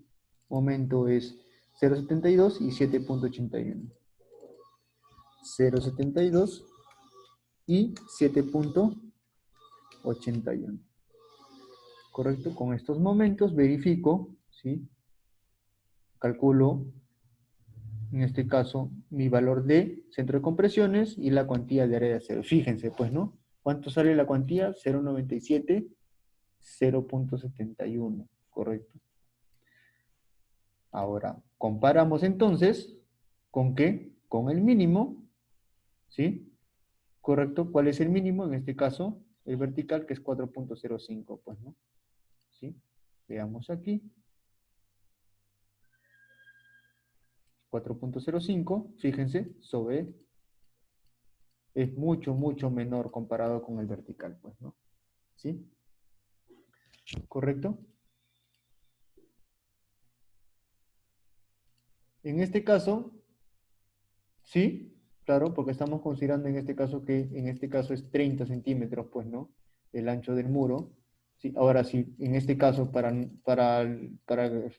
momento es 0.72 y 7.81. 0.72 y 7.81. ¿Correcto? Con estos momentos verifico, ¿sí? Calculo, en este caso, mi valor de centro de compresiones y la cuantía de área de acero. Fíjense, pues, ¿no? ¿Cuánto sale la cuantía? 0.97, 0.71, ¿correcto? Ahora, comparamos entonces, ¿con qué? Con el mínimo, ¿sí? ¿Correcto? ¿Cuál es el mínimo? En este caso, el vertical, que es 4.05, pues, ¿no? ¿Sí? Veamos aquí. 4.05, fíjense, sobre es mucho, mucho menor comparado con el vertical, pues, ¿no? ¿Sí? ¿Correcto? En este caso, sí, claro, porque estamos considerando en este caso que en este caso es 30 centímetros, pues, ¿no? El ancho del muro. Sí, ahora sí, en este caso, para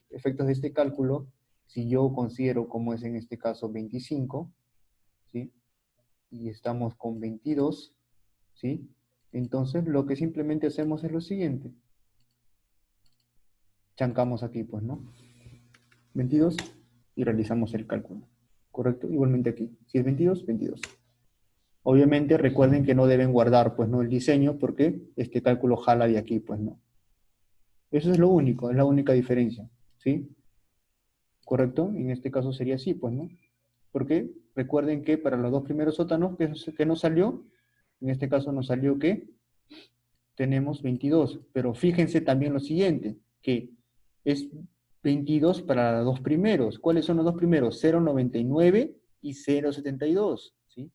efectos de este cálculo, si yo considero como es en este caso 25, ¿sí? Y estamos con 22, ¿sí? Entonces lo que simplemente hacemos es lo siguiente. Chancamos aquí, pues, ¿no? 22 y realizamos el cálculo. ¿Correcto? Igualmente aquí. Si es 22, 22. Obviamente recuerden que no deben guardar, pues, ¿no? El diseño porque este cálculo jala de aquí, pues, ¿no? Eso es lo único, es la única diferencia, ¿sí? ¿Correcto? En este caso sería así, pues, ¿no? Porque recuerden que para los dos primeros sótanos, ¿qué nos salió? En este caso nos salió que tenemos 22, pero fíjense también lo siguiente, que es 22 para los dos primeros. ¿Cuáles son los dos primeros? 0.99 y 0.72, ¿sí?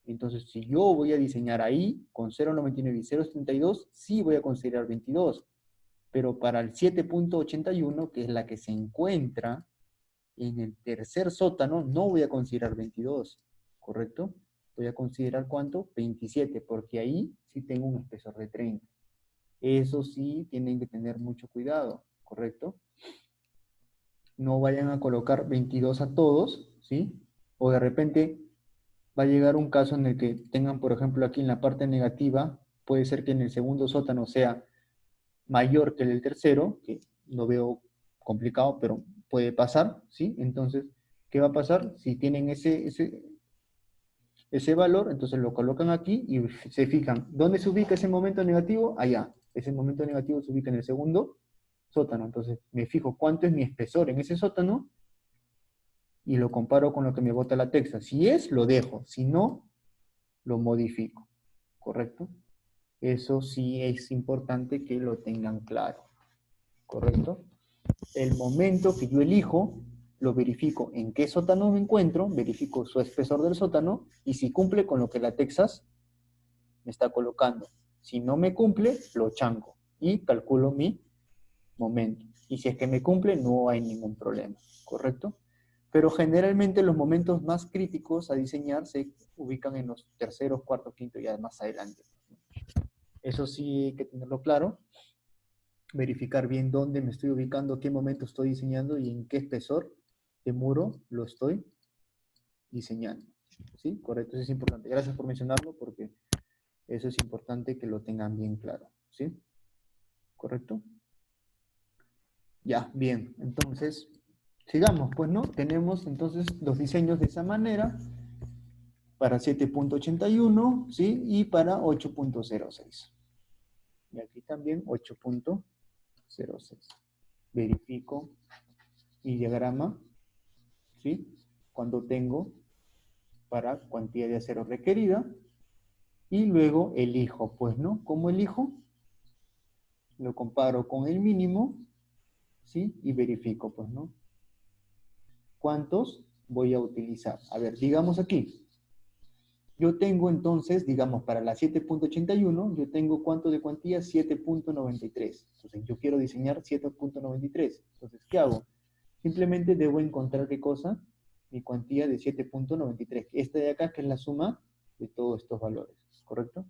Entonces, si yo voy a diseñar ahí con 0.99 y 0.72, sí voy a considerar 22, pero para el 7.81, que es la que se encuentra en el tercer sótano, no voy a considerar 22, ¿correcto? Voy a considerar ¿cuánto? 27, porque ahí sí tengo un espesor de 30. Eso sí, tienen que tener mucho cuidado, ¿correcto? No vayan a colocar 22 a todos, ¿sí? O de repente va a llegar un caso en el que tengan, por ejemplo, aquí en la parte negativa, puede ser que en el segundo sótano sea mayor que el del tercero, que lo veo complicado, pero puede pasar, ¿sí? Entonces, ¿qué va a pasar? Si tienen ese valor, entonces lo colocan aquí y se fijan, ¿dónde se ubica ese momento negativo? Allá. Ese momento negativo se ubica en el segundo sótano. Entonces me fijo cuánto es mi espesor en ese sótano y lo comparo con lo que me bota la texa. Si es, lo dejo. Si no, lo modifico. ¿Correcto? Eso sí es importante que lo tengan claro. ¿Correcto? El momento que yo elijo, lo verifico en qué sótano me encuentro, verifico su espesor del sótano y si cumple con lo que la Texas me está colocando. Si no me cumple, lo chanco y calculo mi momento. Y si es que me cumple, no hay ningún problema, ¿correcto? Pero generalmente los momentos más críticos a diseñar se ubican en los terceros, cuartos, quinto y más adelante. Eso sí hay que tenerlo claro. Verificar bien dónde me estoy ubicando, qué momento estoy diseñando y en qué espesor de muro lo estoy diseñando. ¿Sí? Correcto, eso es importante. Gracias por mencionarlo porque eso es importante que lo tengan bien claro. ¿Sí? ¿Correcto? Ya, bien. Entonces, sigamos, pues, ¿no? Tenemos entonces los diseños de esa manera para 7.81, ¿sí? Y para 8.06. Y aquí también 8.06. Verifico mi diagrama, ¿sí? Cuando tengo para cuantía de acero requerida. Y luego elijo, pues, ¿no? ¿Cómo elijo? Lo comparo con el mínimo, ¿sí? Y verifico, pues, ¿no? ¿Cuántos voy a utilizar? A ver, digamos aquí. Yo tengo entonces, digamos, para la 7.81, yo tengo ¿cuánto de cuantía? 7.93. Entonces, yo quiero diseñar 7.93. Entonces, ¿qué hago? Simplemente debo encontrar ¿qué cosa? Mi cuantía de 7.93. Esta de acá, que es la suma de todos estos valores, ¿correcto?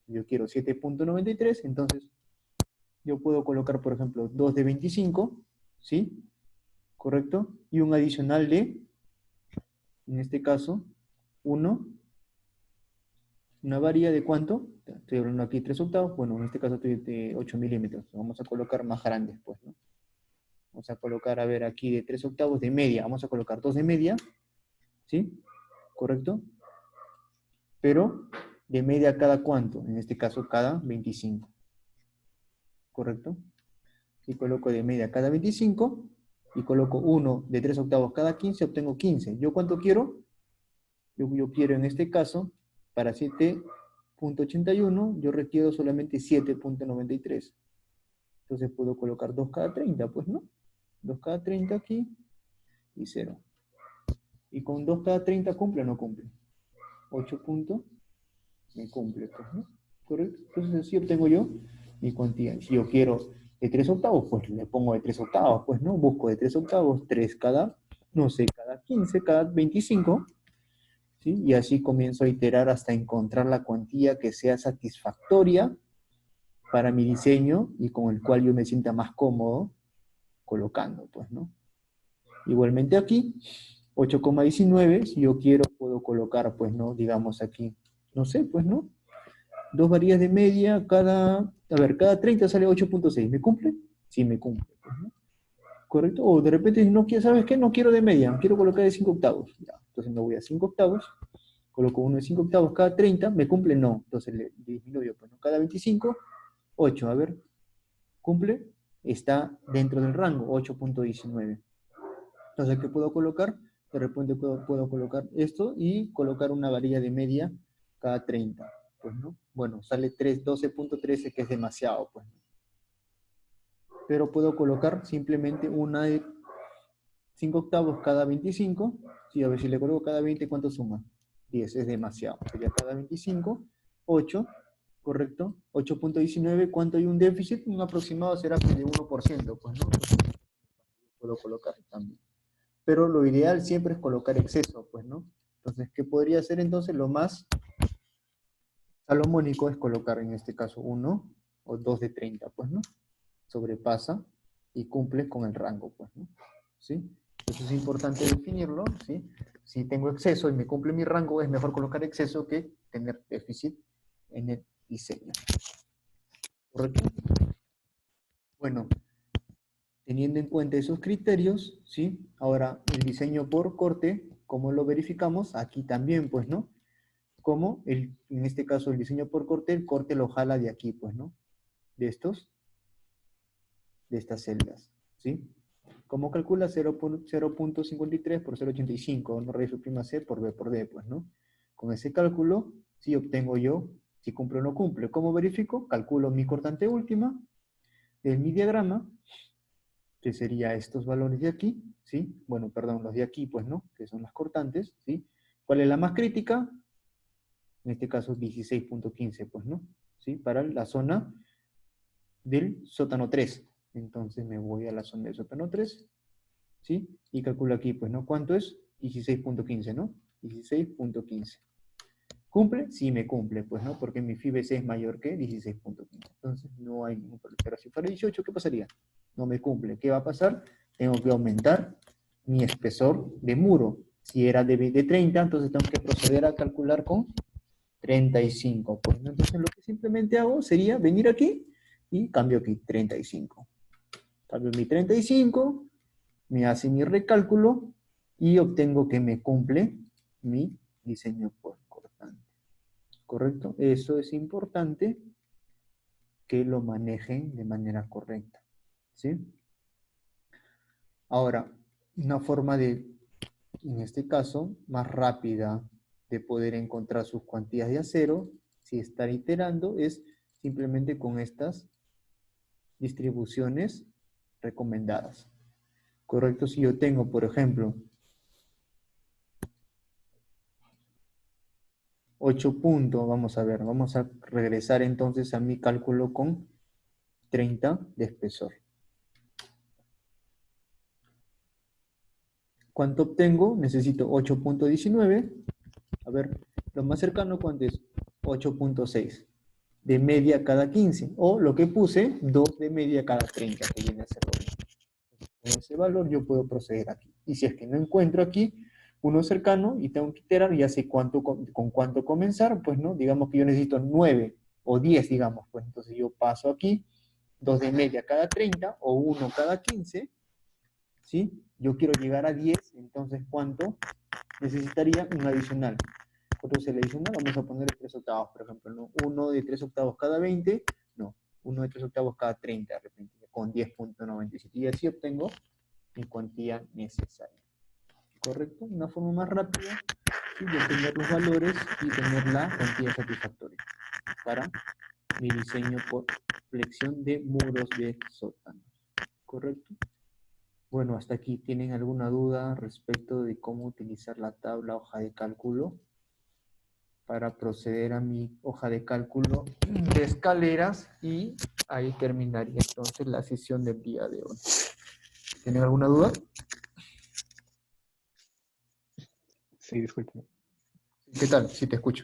Yo quiero 7.93, entonces yo puedo colocar, por ejemplo, 2 de 25, ¿sí? ¿Correcto? Y un adicional de, en este caso, 1, una varilla de ¿cuánto? Estoy hablando aquí 3 octavos, bueno, en este caso estoy de 8 milímetros. Vamos a colocar más grandes, pues, ¿no? Vamos a colocar, a ver, aquí de 3 octavos de media. Vamos a colocar 2 de media, ¿sí? ¿Correcto? Pero de media cada cuánto, en este caso cada 25, ¿correcto? Si coloco de media cada 25 y coloco 1 de 3 octavos cada 15, obtengo 15. ¿Yo cuánto quiero? Yo quiero en este caso, para 7.81, yo requiero solamente 7.93. Entonces puedo colocar 2 cada 30, pues no. 2 cada 30 aquí y 0. ¿Y con 2 cada 30 cumple o no cumple? 8 puntos me cumple, pues, ¿no? ¿Correcto? Entonces así obtengo yo mi cuantía. Si yo quiero de 3 octavos, pues le pongo de 3 octavos, pues, ¿no? Busco de 3 octavos, 3 cada, no sé, cada 15, cada 25, ¿sí? Y así comienzo a iterar hasta encontrar la cuantía que sea satisfactoria para mi diseño y con el cual yo me sienta más cómodo colocando, pues, ¿no? Igualmente aquí, 8,19, si yo quiero, puedo colocar, pues, ¿no? Digamos aquí, no sé, pues, ¿no? 2 varillas de media, a ver, cada 30 sale 8.6. ¿Me cumple? Sí, me cumple, pues, ¿no? ¿Correcto? O de repente, no quiero, ¿sabes qué? No quiero de media, quiero colocar de 5 octavos. Ya, entonces me voy a 5 octavos, coloco uno de 5 octavos cada 30, ¿me cumple? No, entonces le disminuyo, pues, ¿no? Cada 25, 8, a ver, ¿cumple? Está dentro del rango, 8.19. Entonces, ¿qué puedo colocar? De repente puedo colocar esto y colocar una varilla de media cada 30. Pues, ¿no? Bueno, sale 12.13, que es demasiado, pues. Pero puedo colocar simplemente una de 5 octavos cada 25. Sí, a ver si le coloco cada 20, ¿cuánto suma? 10, es demasiado. Sería cada 25, 8, ¿correcto? 8.19, ¿cuánto hay un déficit? Un aproximado será de 1%, pues, ¿no? Puedo colocar también. Pero lo ideal siempre es colocar exceso, pues, ¿no? Entonces, ¿qué podría ser entonces? Lo más salomónico es colocar en este caso 1 o 2 de 30, pues, ¿no? Sobrepasa y cumple con el rango, pues, ¿no? ¿Sí? Eso es importante definirlo, ¿sí? Si tengo exceso y me cumple mi rango, es mejor colocar exceso que tener déficit en el diseño. ¿Correcto? Bueno, teniendo en cuenta esos criterios, ¿sí? Ahora, el diseño por corte, ¿cómo lo verificamos? Aquí también, pues, ¿no? Como en este caso el diseño por corte, el corte lo jala de aquí, pues, ¿no? De estas celdas, ¿sí? ¿Cómo calcula? 0.53 por 0.85, no raíz suprema C por B por D, pues, ¿no? Con ese cálculo, si obtengo yo, si cumple o no cumple. ¿Cómo verifico? Calculo mi cortante última del mi diagrama, que sería estos valores de aquí, ¿sí? Bueno, perdón, los de aquí, pues, ¿no? Que son las cortantes, ¿sí? ¿Cuál es la más crítica? En este caso 16.15, pues, ¿no? ¿Sí? Para la zona del sótano 3. Entonces me voy a la zona del sótano 3, ¿sí? Y calculo aquí, pues, ¿no? ¿Cuánto es? 16.15, ¿no? 16.15. ¿Cumple? Sí me cumple, pues, ¿no? Porque mi FIBC es mayor que 16.15. Entonces no hay ningún problema. Pero si fuera 18, ¿qué pasaría? No me cumple. ¿Qué va a pasar? Tengo que aumentar mi espesor de muro. Si era de 30, entonces tengo que proceder a calcular con 35. Pues, ¿no? Entonces lo que simplemente hago sería venir aquí y cambio aquí 35. Cambio mi 35, me hace mi recálculo y obtengo que me cumple mi diseño por cortante. ¿Correcto? Eso es importante que lo manejen de manera correcta. ¿Sí? Ahora, una forma de, en este caso, más rápida de poder encontrar sus cuantías de acero, si estar iterando, es simplemente con estas distribuciones recomendadas. ¿Correcto? Si yo tengo, por ejemplo, 8 puntos, vamos a ver, vamos a regresar entonces a mi cálculo con 30 de espesor. ¿Cuánto obtengo? Necesito 8.19. A ver, lo más cercano, ¿cuánto es? 8.6. de media cada 15, o lo que puse, 2 de media cada 30, que viene a ser lo mismo. Con ese valor yo puedo proceder aquí. Y si es que no encuentro aquí uno cercano y tengo que iterar, ya sé cuánto, con cuánto comenzar, pues no, digamos que yo necesito 9 o 10, digamos, pues entonces yo paso aquí, 2 de media cada 30 o 1 cada 15, ¿sí? Yo quiero llegar a 10, entonces ¿cuánto? Necesitaría un adicional. Entonces el adicional vamos a poner 3 octavos, por ejemplo, ¿no? 1 de 3 octavos cada 20, no, 1 de 3 octavos cada 30, de repente, con 10.97. Y así obtengo mi cuantía necesaria. ¿Correcto? Una forma más rápida, ¿sí?, de obtener los valores y tener la cuantía satisfactoria para mi diseño por flexión de muros de sótanos. ¿Correcto? Bueno, hasta aquí. ¿Tienen alguna duda respecto de cómo utilizar la tabla hoja de cálculo para proceder a mi hoja de cálculo de escaleras? Y ahí terminaría entonces la sesión del día de hoy. ¿Tienen alguna duda? Sí, disculpe. ¿Qué tal? Sí, te escucho.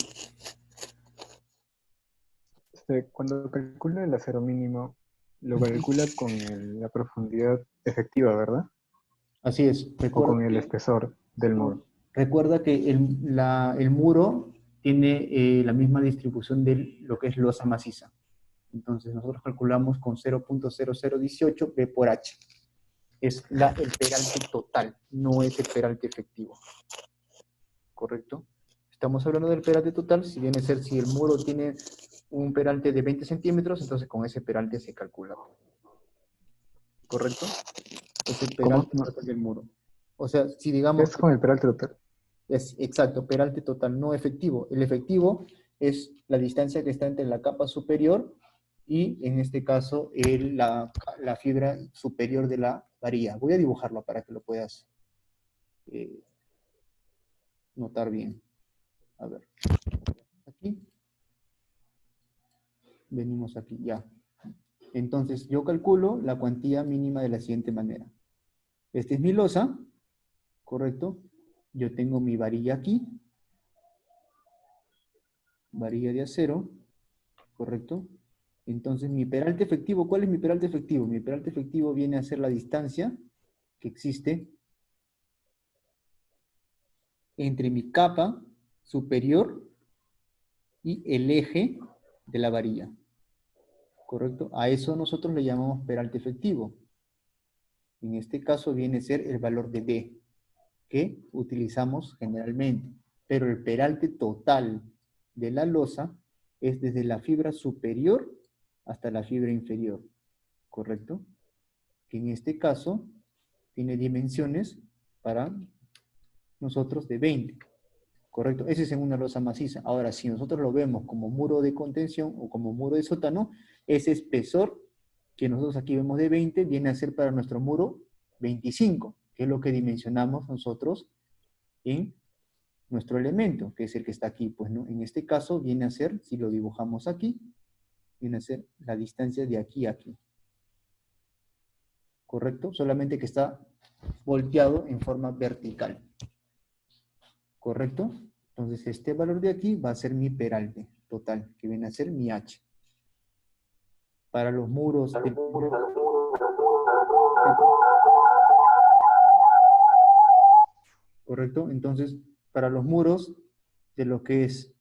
Cuando calcula el acero mínimo, lo calcula con la profundidad efectiva, ¿verdad? Así es. O con el espesor del muro. Recuerda que el muro tiene la misma distribución de lo que es losa maciza. Entonces nosotros calculamos con 0.0018 B por H. Es el peralte total, no es el peralte efectivo. ¿Correcto? Estamos hablando del peralte total, si viene a ser, si el muro tiene un peralte de 20 centímetros, entonces con ese peralte se calcula. ¿Correcto? Es el ¿Cómo? peralte No. total del muro. O sea, si digamos Es que con el peralte total. es exacto, peralte total, no efectivo. El efectivo es la distancia que está entre la capa superior y, en este caso, la fibra superior de la varilla. Voy a dibujarlo para que lo puedas notar bien. A ver, aquí. Venimos aquí, ya. Entonces, yo calculo la cuantía mínima de la siguiente manera. Esta es mi losa, ¿correcto? Yo tengo mi varilla aquí, varilla de acero, ¿correcto? Entonces, mi peralte efectivo, ¿cuál es mi peralte efectivo? Mi peralte efectivo viene a ser la distancia que existe entre mi capa superior y el eje de la varilla, ¿correcto? A eso nosotros le llamamos peralte efectivo. En este caso viene a ser el valor de B, que utilizamos generalmente. Pero el peralte total de la losa es desde la fibra superior hasta la fibra inferior, ¿correcto? Que en este caso tiene dimensiones para nosotros de 20, ¿correcto? Ese es en una losa maciza. Ahora, si nosotros lo vemos como muro de contención o como muro de sótano, ese espesor que nosotros aquí vemos de 20 viene a ser para nuestro muro 25, que es lo que dimensionamos nosotros en nuestro elemento, que es el que está aquí. Pues no, en este caso viene a ser, si lo dibujamos aquí, viene a ser la distancia de aquí a aquí. ¿Correcto? Solamente que está volteado en forma vertical. ¿Correcto? Entonces este valor de aquí va a ser mi peralte total, que viene a ser mi H. Para los muros del... ¿Correcto? Entonces, para los muros de lo que es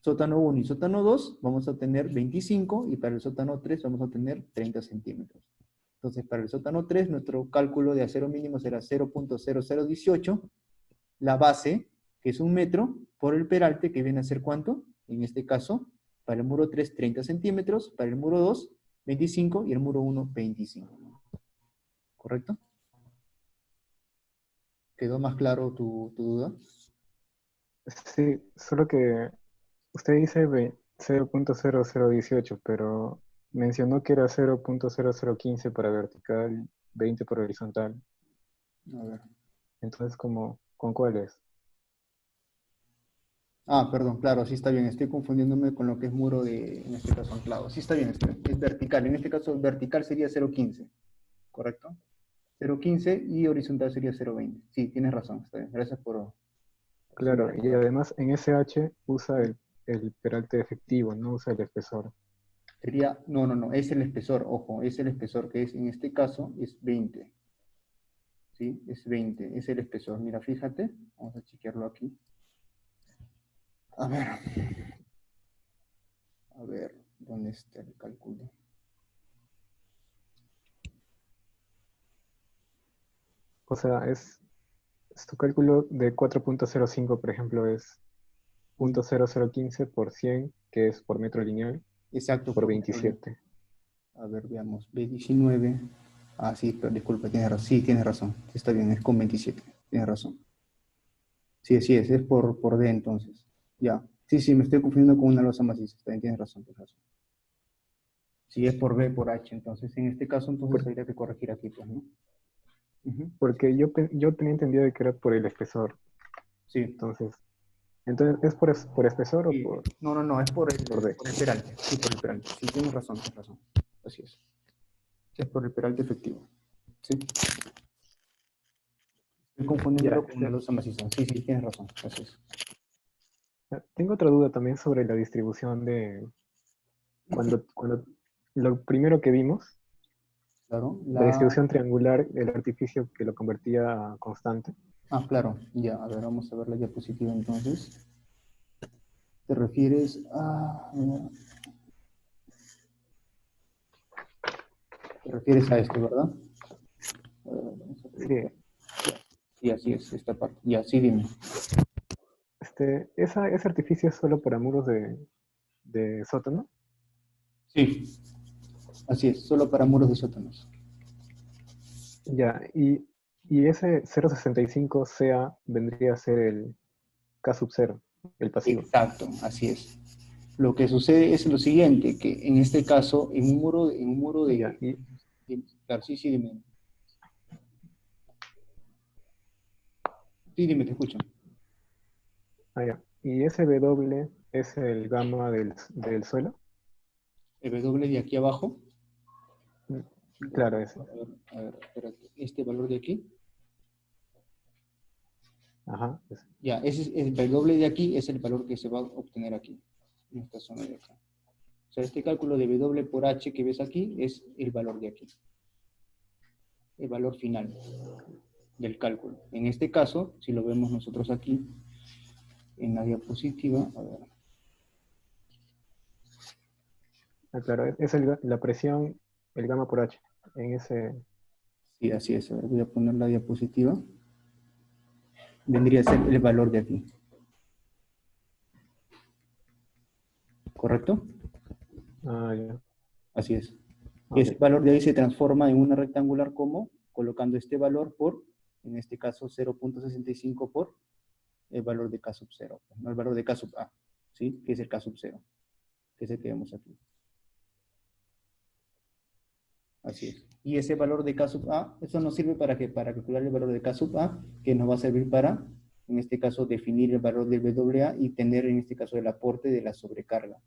sótano 1 y sótano 2, vamos a tener 25, y para el sótano 3 vamos a tener 30 centímetros. Entonces, para el sótano 3, nuestro cálculo de acero mínimo será 0.0018, la base, que es 1 metro, por el peralte, que viene a ser ¿cuánto? En este caso, para el muro 3, 30 centímetros, para el muro 2, 25, y el muro 1, 25. ¿Correcto? ¿Quedó más claro tu duda? Sí, solo que usted dice 0.0018, pero mencionó que era 0.0015 para vertical, 20 para horizontal. A ver. Entonces, ¿con cuál es? Ah, perdón, claro, sí está bien. Estoy confundiéndome con lo que es muro de, en este caso, anclado. Sí está bien, es vertical. En este caso, vertical sería 0.15, ¿correcto? 0.15 y horizontal sería 0.20. Sí, tienes razón, está bien. Gracias por Claro, hacerme y recordar. además en SH usa el peralte efectivo, no usa el espesor. Sería, no, es el espesor, ojo, es el espesor que es, en este caso, es 20. ¿Sí? Es 20, es el espesor. Mira, fíjate, vamos a chequearlo aquí. A ver, ¿dónde está el cálculo? O sea, tu cálculo de 4.05, por ejemplo, es Y, 0.0015 por 100, que es por metro lineal, exacto, por por metro. 27. A ver, veamos, B19. Ah, sí, pero disculpa, tienes razón. Sí, tienes razón. Está bien, es con 27. Tienes razón. Sí, sí, es por D entonces. Ya. Sí, sí, me estoy confundiendo con una losa maciza. Está bien, tienes razón, tienes razón. Si es por B, por H, entonces en este caso, entonces Por- habría que corregir aquí, pues, ¿no? Ujú. Porque yo tenía entendido de que era por el espesor. Sí. Entonces, ¿es por espesor o Sí. No, es por D? por el peralte. Sí, por el peralte. Sí, tienes razón, tienes razón. Así es. Es por el peralte efectivo. Sí. Estoy Ya, confundiéndolo con una losa maciza. Sí, sí, tienes razón. Así es. tengo otra duda también sobre la distribución de cuando lo primero que vimos, Claro. la distribución triangular, el artificio que lo convertía a constante. Ah, claro. Ya, a ver, vamos a ver la diapositiva entonces. Te refieres a... Te refieres a esto, ¿verdad? Vamos a Sí, revisar. Sí, así es, esta parte. Ya, sí, dime. ese artificio es solo para muros de sótano. Sí, así es, solo para muros de sótanos. Ya, y ese 0.65 CA vendría a ser el K sub 0, el pasivo. Exacto, así es. Lo que sucede es lo siguiente, que en este caso, en un muro Ya, claro, sí, sí, dime. Sí, dime, te escucho. ya. Y ese W es el gamma del suelo. El W de aquí abajo. Mm, Ya, Claro, ese. a ver, espérate. Este valor de aquí. Ajá, ese. Ya, el W de aquí es el valor que se va a obtener aquí, en esta zona de acá. O sea, este cálculo de W por H que ves aquí es el valor de aquí, el valor final del cálculo. En este caso, si lo vemos nosotros aquí en la diapositiva, a ver, Claro, es la presión, el gamma por H. En ese. sí, así es, a ver, voy a poner la diapositiva, vendría a ser el valor de aquí, ¿correcto? Ya. Así es. Ok. Ese valor de ahí se transforma en una rectangular como colocando este valor por, en este caso, 0.65 por el valor de K sub 0, no el valor de K sub A, ¿sí? Que es el K sub 0, que es el que vemos aquí. Así es. Y ese valor de K sub A, eso nos sirve para que para calcular el valor de K sub A, que nos va a servir para, en este caso, definir el valor del WA y tener, en este caso, el aporte de la sobrecarga,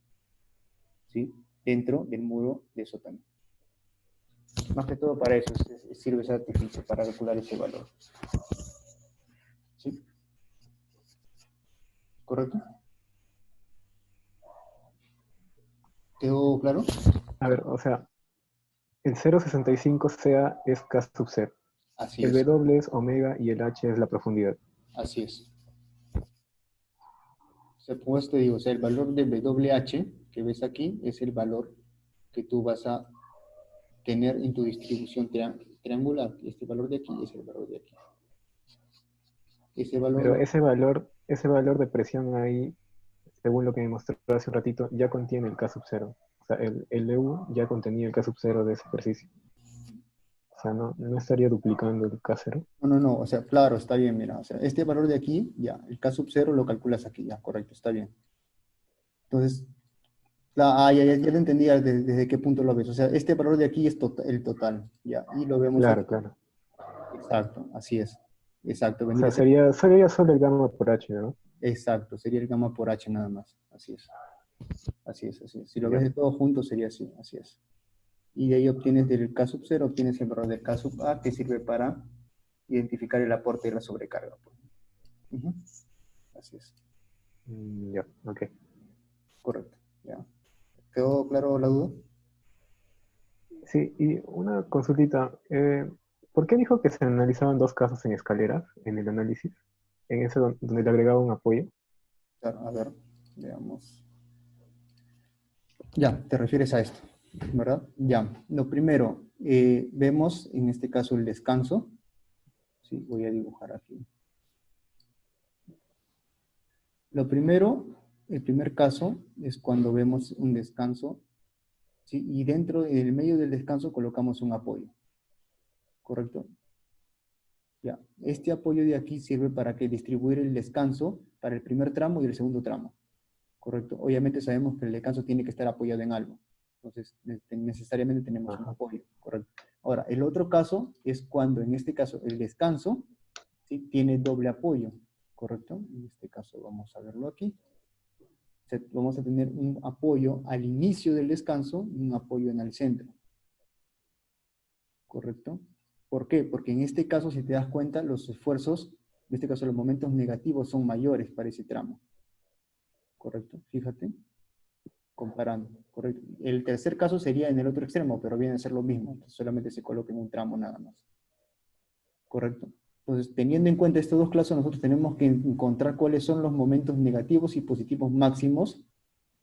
¿sí? Dentro del muro de sótano. Más que todo para eso sirve ese artificio, para calcular ese valor. ¿Sí? ¿Correcto? ¿Quedó claro? A ver, o sea, el 0.65 CA es K sub 0. Así El es, W es omega y el H es la profundidad. así es. O sea, pues te digo, o sea, el valor de WH que ves aquí es el valor que tú vas a tener en tu distribución triangular. Este valor de aquí es el valor de aquí. Ese valor Pero lo... ese valor de presión ahí, según lo que me mostró hace un ratito, ya contiene el K sub 0. O sea, el EU ya contenía el K sub 0 de ese ejercicio. O sea, no estaría duplicando el K0. No, o sea, claro, está bien, mira, o sea, este valor de aquí, ya, el K sub 0 lo calculas aquí, ya, correcto, está bien. Entonces, ya te entendía desde qué punto lo ves. O sea, este valor de aquí es el total, ya, y lo vemos aquí. Claro, claro. Exacto, así es. Exacto, O vendría sea, a ser, sería solo el gamma por H, ¿no? exacto, sería el gamma por H nada más, así es. Así es, así es. Si lo ves Ya. de todo junto sería así, así es. Y de ahí obtienes del K sub 0, obtienes el valor del K sub A que sirve para identificar el aporte de la sobrecarga. Pues. Ujú. Así es, Ya, ok. correcto. ¿Ya? ¿Quedó claro la duda? Y una consultita, ¿por qué dijo que se analizaban dos casos en escaleras en el análisis? En ese donde le agregaba un apoyo. Claro, a ver, veamos. Ya, te refieres a esto, ¿verdad? Ya, lo primero, vemos en este caso el descanso. Sí, voy a dibujar aquí. Lo primero, el primer caso es cuando vemos un descanso, ¿sí? Y dentro, en el medio del descanso colocamos un apoyo, ¿correcto? Ya, este apoyo de aquí sirve para que distribuir el descanso para el primer tramo y el segundo tramo, ¿correcto? Obviamente sabemos que el descanso tiene que estar apoyado en algo, entonces necesariamente tenemos un Ajá. apoyo, ¿correcto? Ahora, el otro caso es cuando en este caso el descanso, ¿sí? Tiene doble apoyo, ¿correcto? En este caso vamos a verlo aquí. Vamos a tener un apoyo al inicio del descanso y un apoyo en el centro. ¿Correcto? ¿Por qué? Porque en este caso, si te das cuenta, los esfuerzos, en este caso los momentos negativos son mayores para ese tramo. ¿Correcto? Fíjate, comparando. ¿Correcto? El tercer caso sería en el otro extremo, pero viene a ser lo mismo. Solamente se coloca en un tramo nada más. ¿Correcto? Entonces, teniendo en cuenta estos dos casos, nosotros tenemos que encontrar cuáles son los momentos negativos y positivos máximos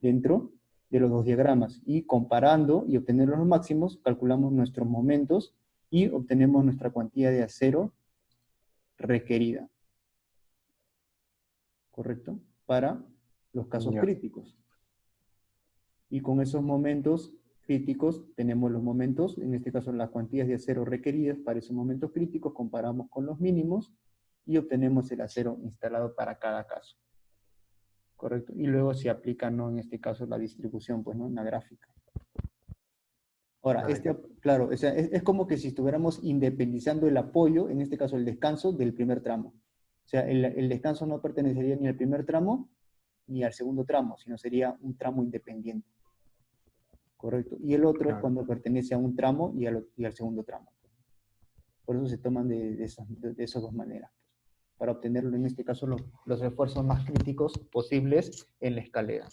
dentro de los dos diagramas. Y comparando y obtener los máximos, calculamos nuestros momentos y obtenemos nuestra cuantía de acero requerida. ¿Correcto? Para los casos Ya. críticos. Y con esos momentos críticos tenemos los momentos, en este caso las cuantías de acero requeridas para esos momentos críticos, comparamos con los mínimos y obtenemos el acero instalado para cada caso. ¿Correcto? Y luego se aplica, ¿no? En este caso la distribución, pues, ¿no? En la gráfica. Ahora, Ah, ya. claro, o sea, es como que si estuviéramos independizando el apoyo, en este caso el descanso, del primer tramo. O sea, el descanso no pertenecería ni al primer tramo ni al segundo tramo, sino sería un tramo independiente. ¿Correcto? Y el otro es Claro. cuando pertenece a un tramo y al segundo tramo. Por eso se toman de esas dos maneras, para obtenerlo, en este caso, los esfuerzos más críticos posibles en la escalera.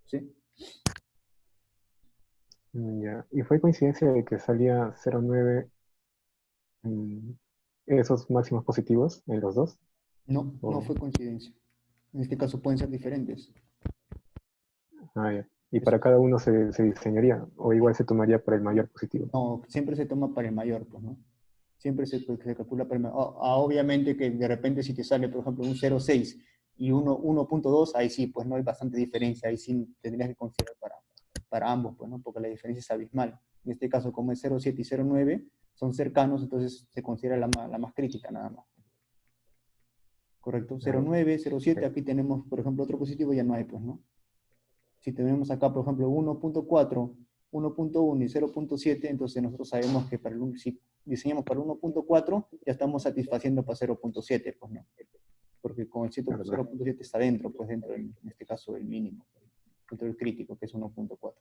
¿Sí? Ya. ¿Y fue coincidencia de que salía 0,9 esos máximos positivos en los dos? No, no O- fue coincidencia. En este caso pueden ser diferentes. ya. Y Eso, para cada uno se diseñaría, o igual se tomaría para el mayor positivo. no, siempre se toma para el mayor, pues, ¿no? Siempre se calcula para el mayor. Obviamente que de repente si te sale, por ejemplo, un 0,6 y 1,2, ahí sí, pues no hay bastante diferencia, ahí sí tendrías que considerar para ambos, pues, ¿no? Porque la diferencia es abismal. En este caso, como es 0,7 y 0,9, son cercanos, entonces se considera la más crítica nada más. ¿Correcto? Ah, ya. 0,9, 0,7, Perfecto. aquí tenemos, por ejemplo, otro positivo, ya no hay, pues, ¿no? Si tenemos acá, por ejemplo, 1,4, 1,1 y 0,7, entonces nosotros sabemos que si diseñamos para 1,4, ya estamos satisfaciendo para 0,7, pues no. Porque con el Claro, claro. 0,7 está dentro, pues dentro, en este caso, del mínimo, dentro del crítico, que es 1,4.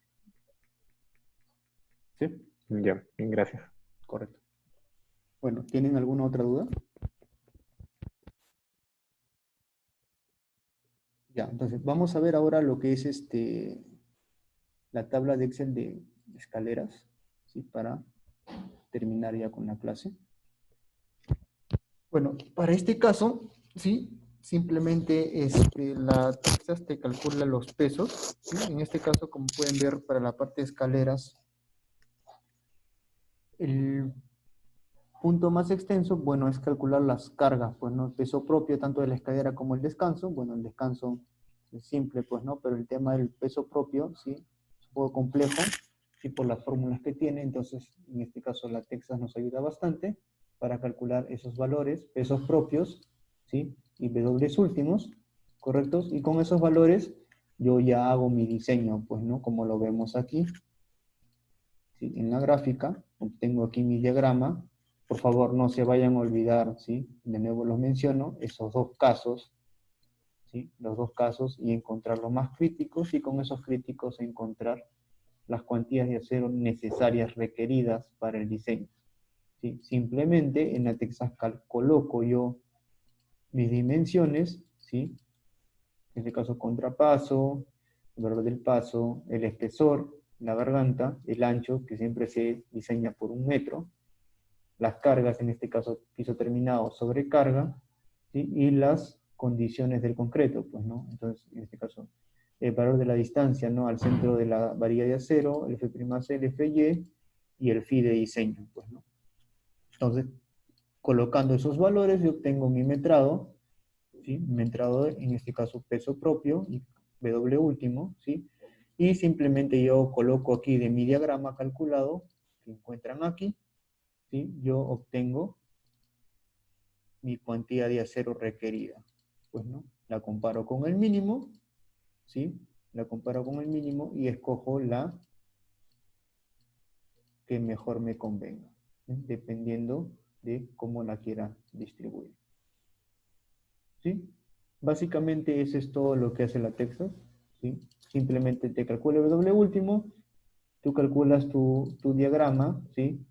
¿Sí? Ya, bien, gracias. Correcto. Bueno, ¿tienen alguna otra duda? Ya, entonces vamos a ver ahora lo que es la tabla de Excel de escaleras, ¿sí? Para terminar ya con la clase. Bueno, para este caso, ¿sí? Simplemente la Texas te calcula los pesos, ¿sí? En este caso, como pueden ver, para la parte de escaleras, el punto más extenso, bueno, es calcular las cargas, pues, ¿no? El peso propio, tanto de la escalera como el descanso. Bueno, el descanso es simple, pues, ¿no? Pero el tema del peso propio, ¿sí? Es un poco complejo, ¿sí? Por las fórmulas que tiene. Entonces, en este caso, la Texas nos ayuda bastante para calcular esos valores, pesos propios, ¿sí? Y W últimos, ¿correctos? Y con esos valores, yo ya hago mi diseño, pues, ¿no? Como lo vemos aquí, ¿sí? En la gráfica, obtengo aquí mi diagrama. Por favor, no se vayan a olvidar, ¿sí? De nuevo los menciono, esos dos casos, ¿sí? Los dos casos y encontrar los más críticos y con esos críticos encontrar las cuantías de acero necesarias requeridas para el diseño. ¿Sí? Simplemente en la Texascal coloco yo mis dimensiones, ¿sí? En este caso contrapaso, el valor del paso, el espesor, la garganta, el ancho, que siempre se diseña por 1 metro, las cargas, en este caso piso terminado, sobrecarga, ¿sí? Y las condiciones del concreto, pues, ¿no? Entonces, en este caso, el valor de la distancia, ¿no? Al centro de la varilla de acero, el F'C, el Fy y el Fi de diseño, pues, ¿no? Entonces, colocando esos valores, yo obtengo mi metrado, ¿sí? Metrado, en este caso, peso propio y W último, ¿sí? Y simplemente yo coloco aquí de mi diagrama calculado, que encuentran aquí, ¿sí? Yo obtengo mi cuantía de acero requerida. Pues no, la comparo con el mínimo, ¿sí? La comparo con el mínimo y escojo la que mejor me convenga, ¿sí? Dependiendo de cómo la quiera distribuir. ¿Sí? Básicamente eso es todo lo que hace la Texas, ¿sí? Simplemente te calcula el W último, tú calculas tu diagrama, ¿sí?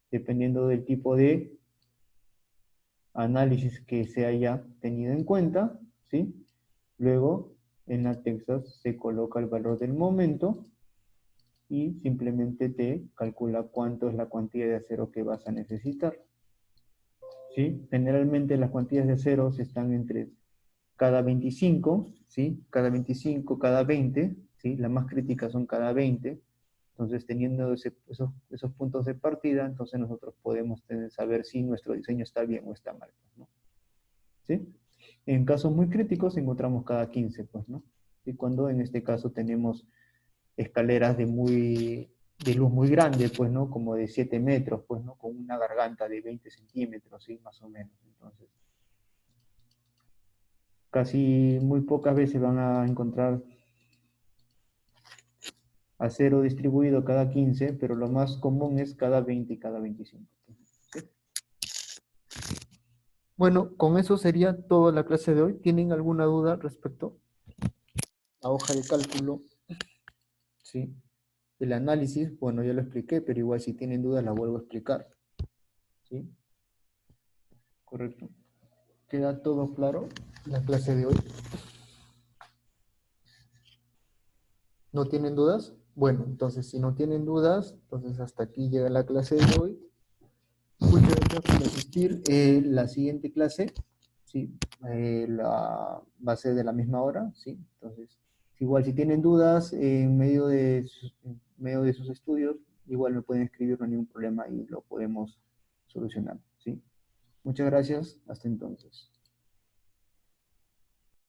Dependiendo del tipo de análisis que se haya tenido en cuenta, ¿sí? Luego, en la Texas se coloca el valor del momento y simplemente te calcula cuánto es la cuantía de acero que vas a necesitar, ¿sí? Generalmente las cuantías de acero están entre cada 25, ¿sí? Cada 25, cada 20, ¿sí? Las más críticas son cada 20. Entonces, teniendo esos puntos de partida, entonces nosotros podemos saber si nuestro diseño está bien o está mal, ¿no? ¿Sí? En casos muy críticos encontramos cada 15, pues, ¿no? Y cuando en este caso tenemos escaleras de luz muy grande, pues, ¿no? Como de 7 metros, pues, ¿no? Con una garganta de 20 centímetros, ¿sí? Más o menos. Entonces, casi muy pocas veces van a encontrar acero distribuido cada 15, pero lo más común es cada 20 y cada 25. ¿Sí? Bueno, con eso sería toda la clase de hoy. ¿Tienen alguna duda respecto a la hoja de cálculo? ¿Sí? El análisis, bueno, ya lo expliqué, pero igual si tienen dudas la vuelvo a explicar. ¿Sí? Correcto. ¿Queda todo claro la clase de hoy? ¿No tienen dudas? Bueno, entonces si no tienen dudas, entonces hasta aquí llega la clase de hoy. Muchas gracias por asistir. La siguiente clase, sí, va a ser de la misma hora, sí. Entonces, igual si tienen dudas en medio de sus estudios, igual me pueden escribir, no hay ningún problema y lo podemos solucionar, sí. Muchas gracias. Hasta entonces.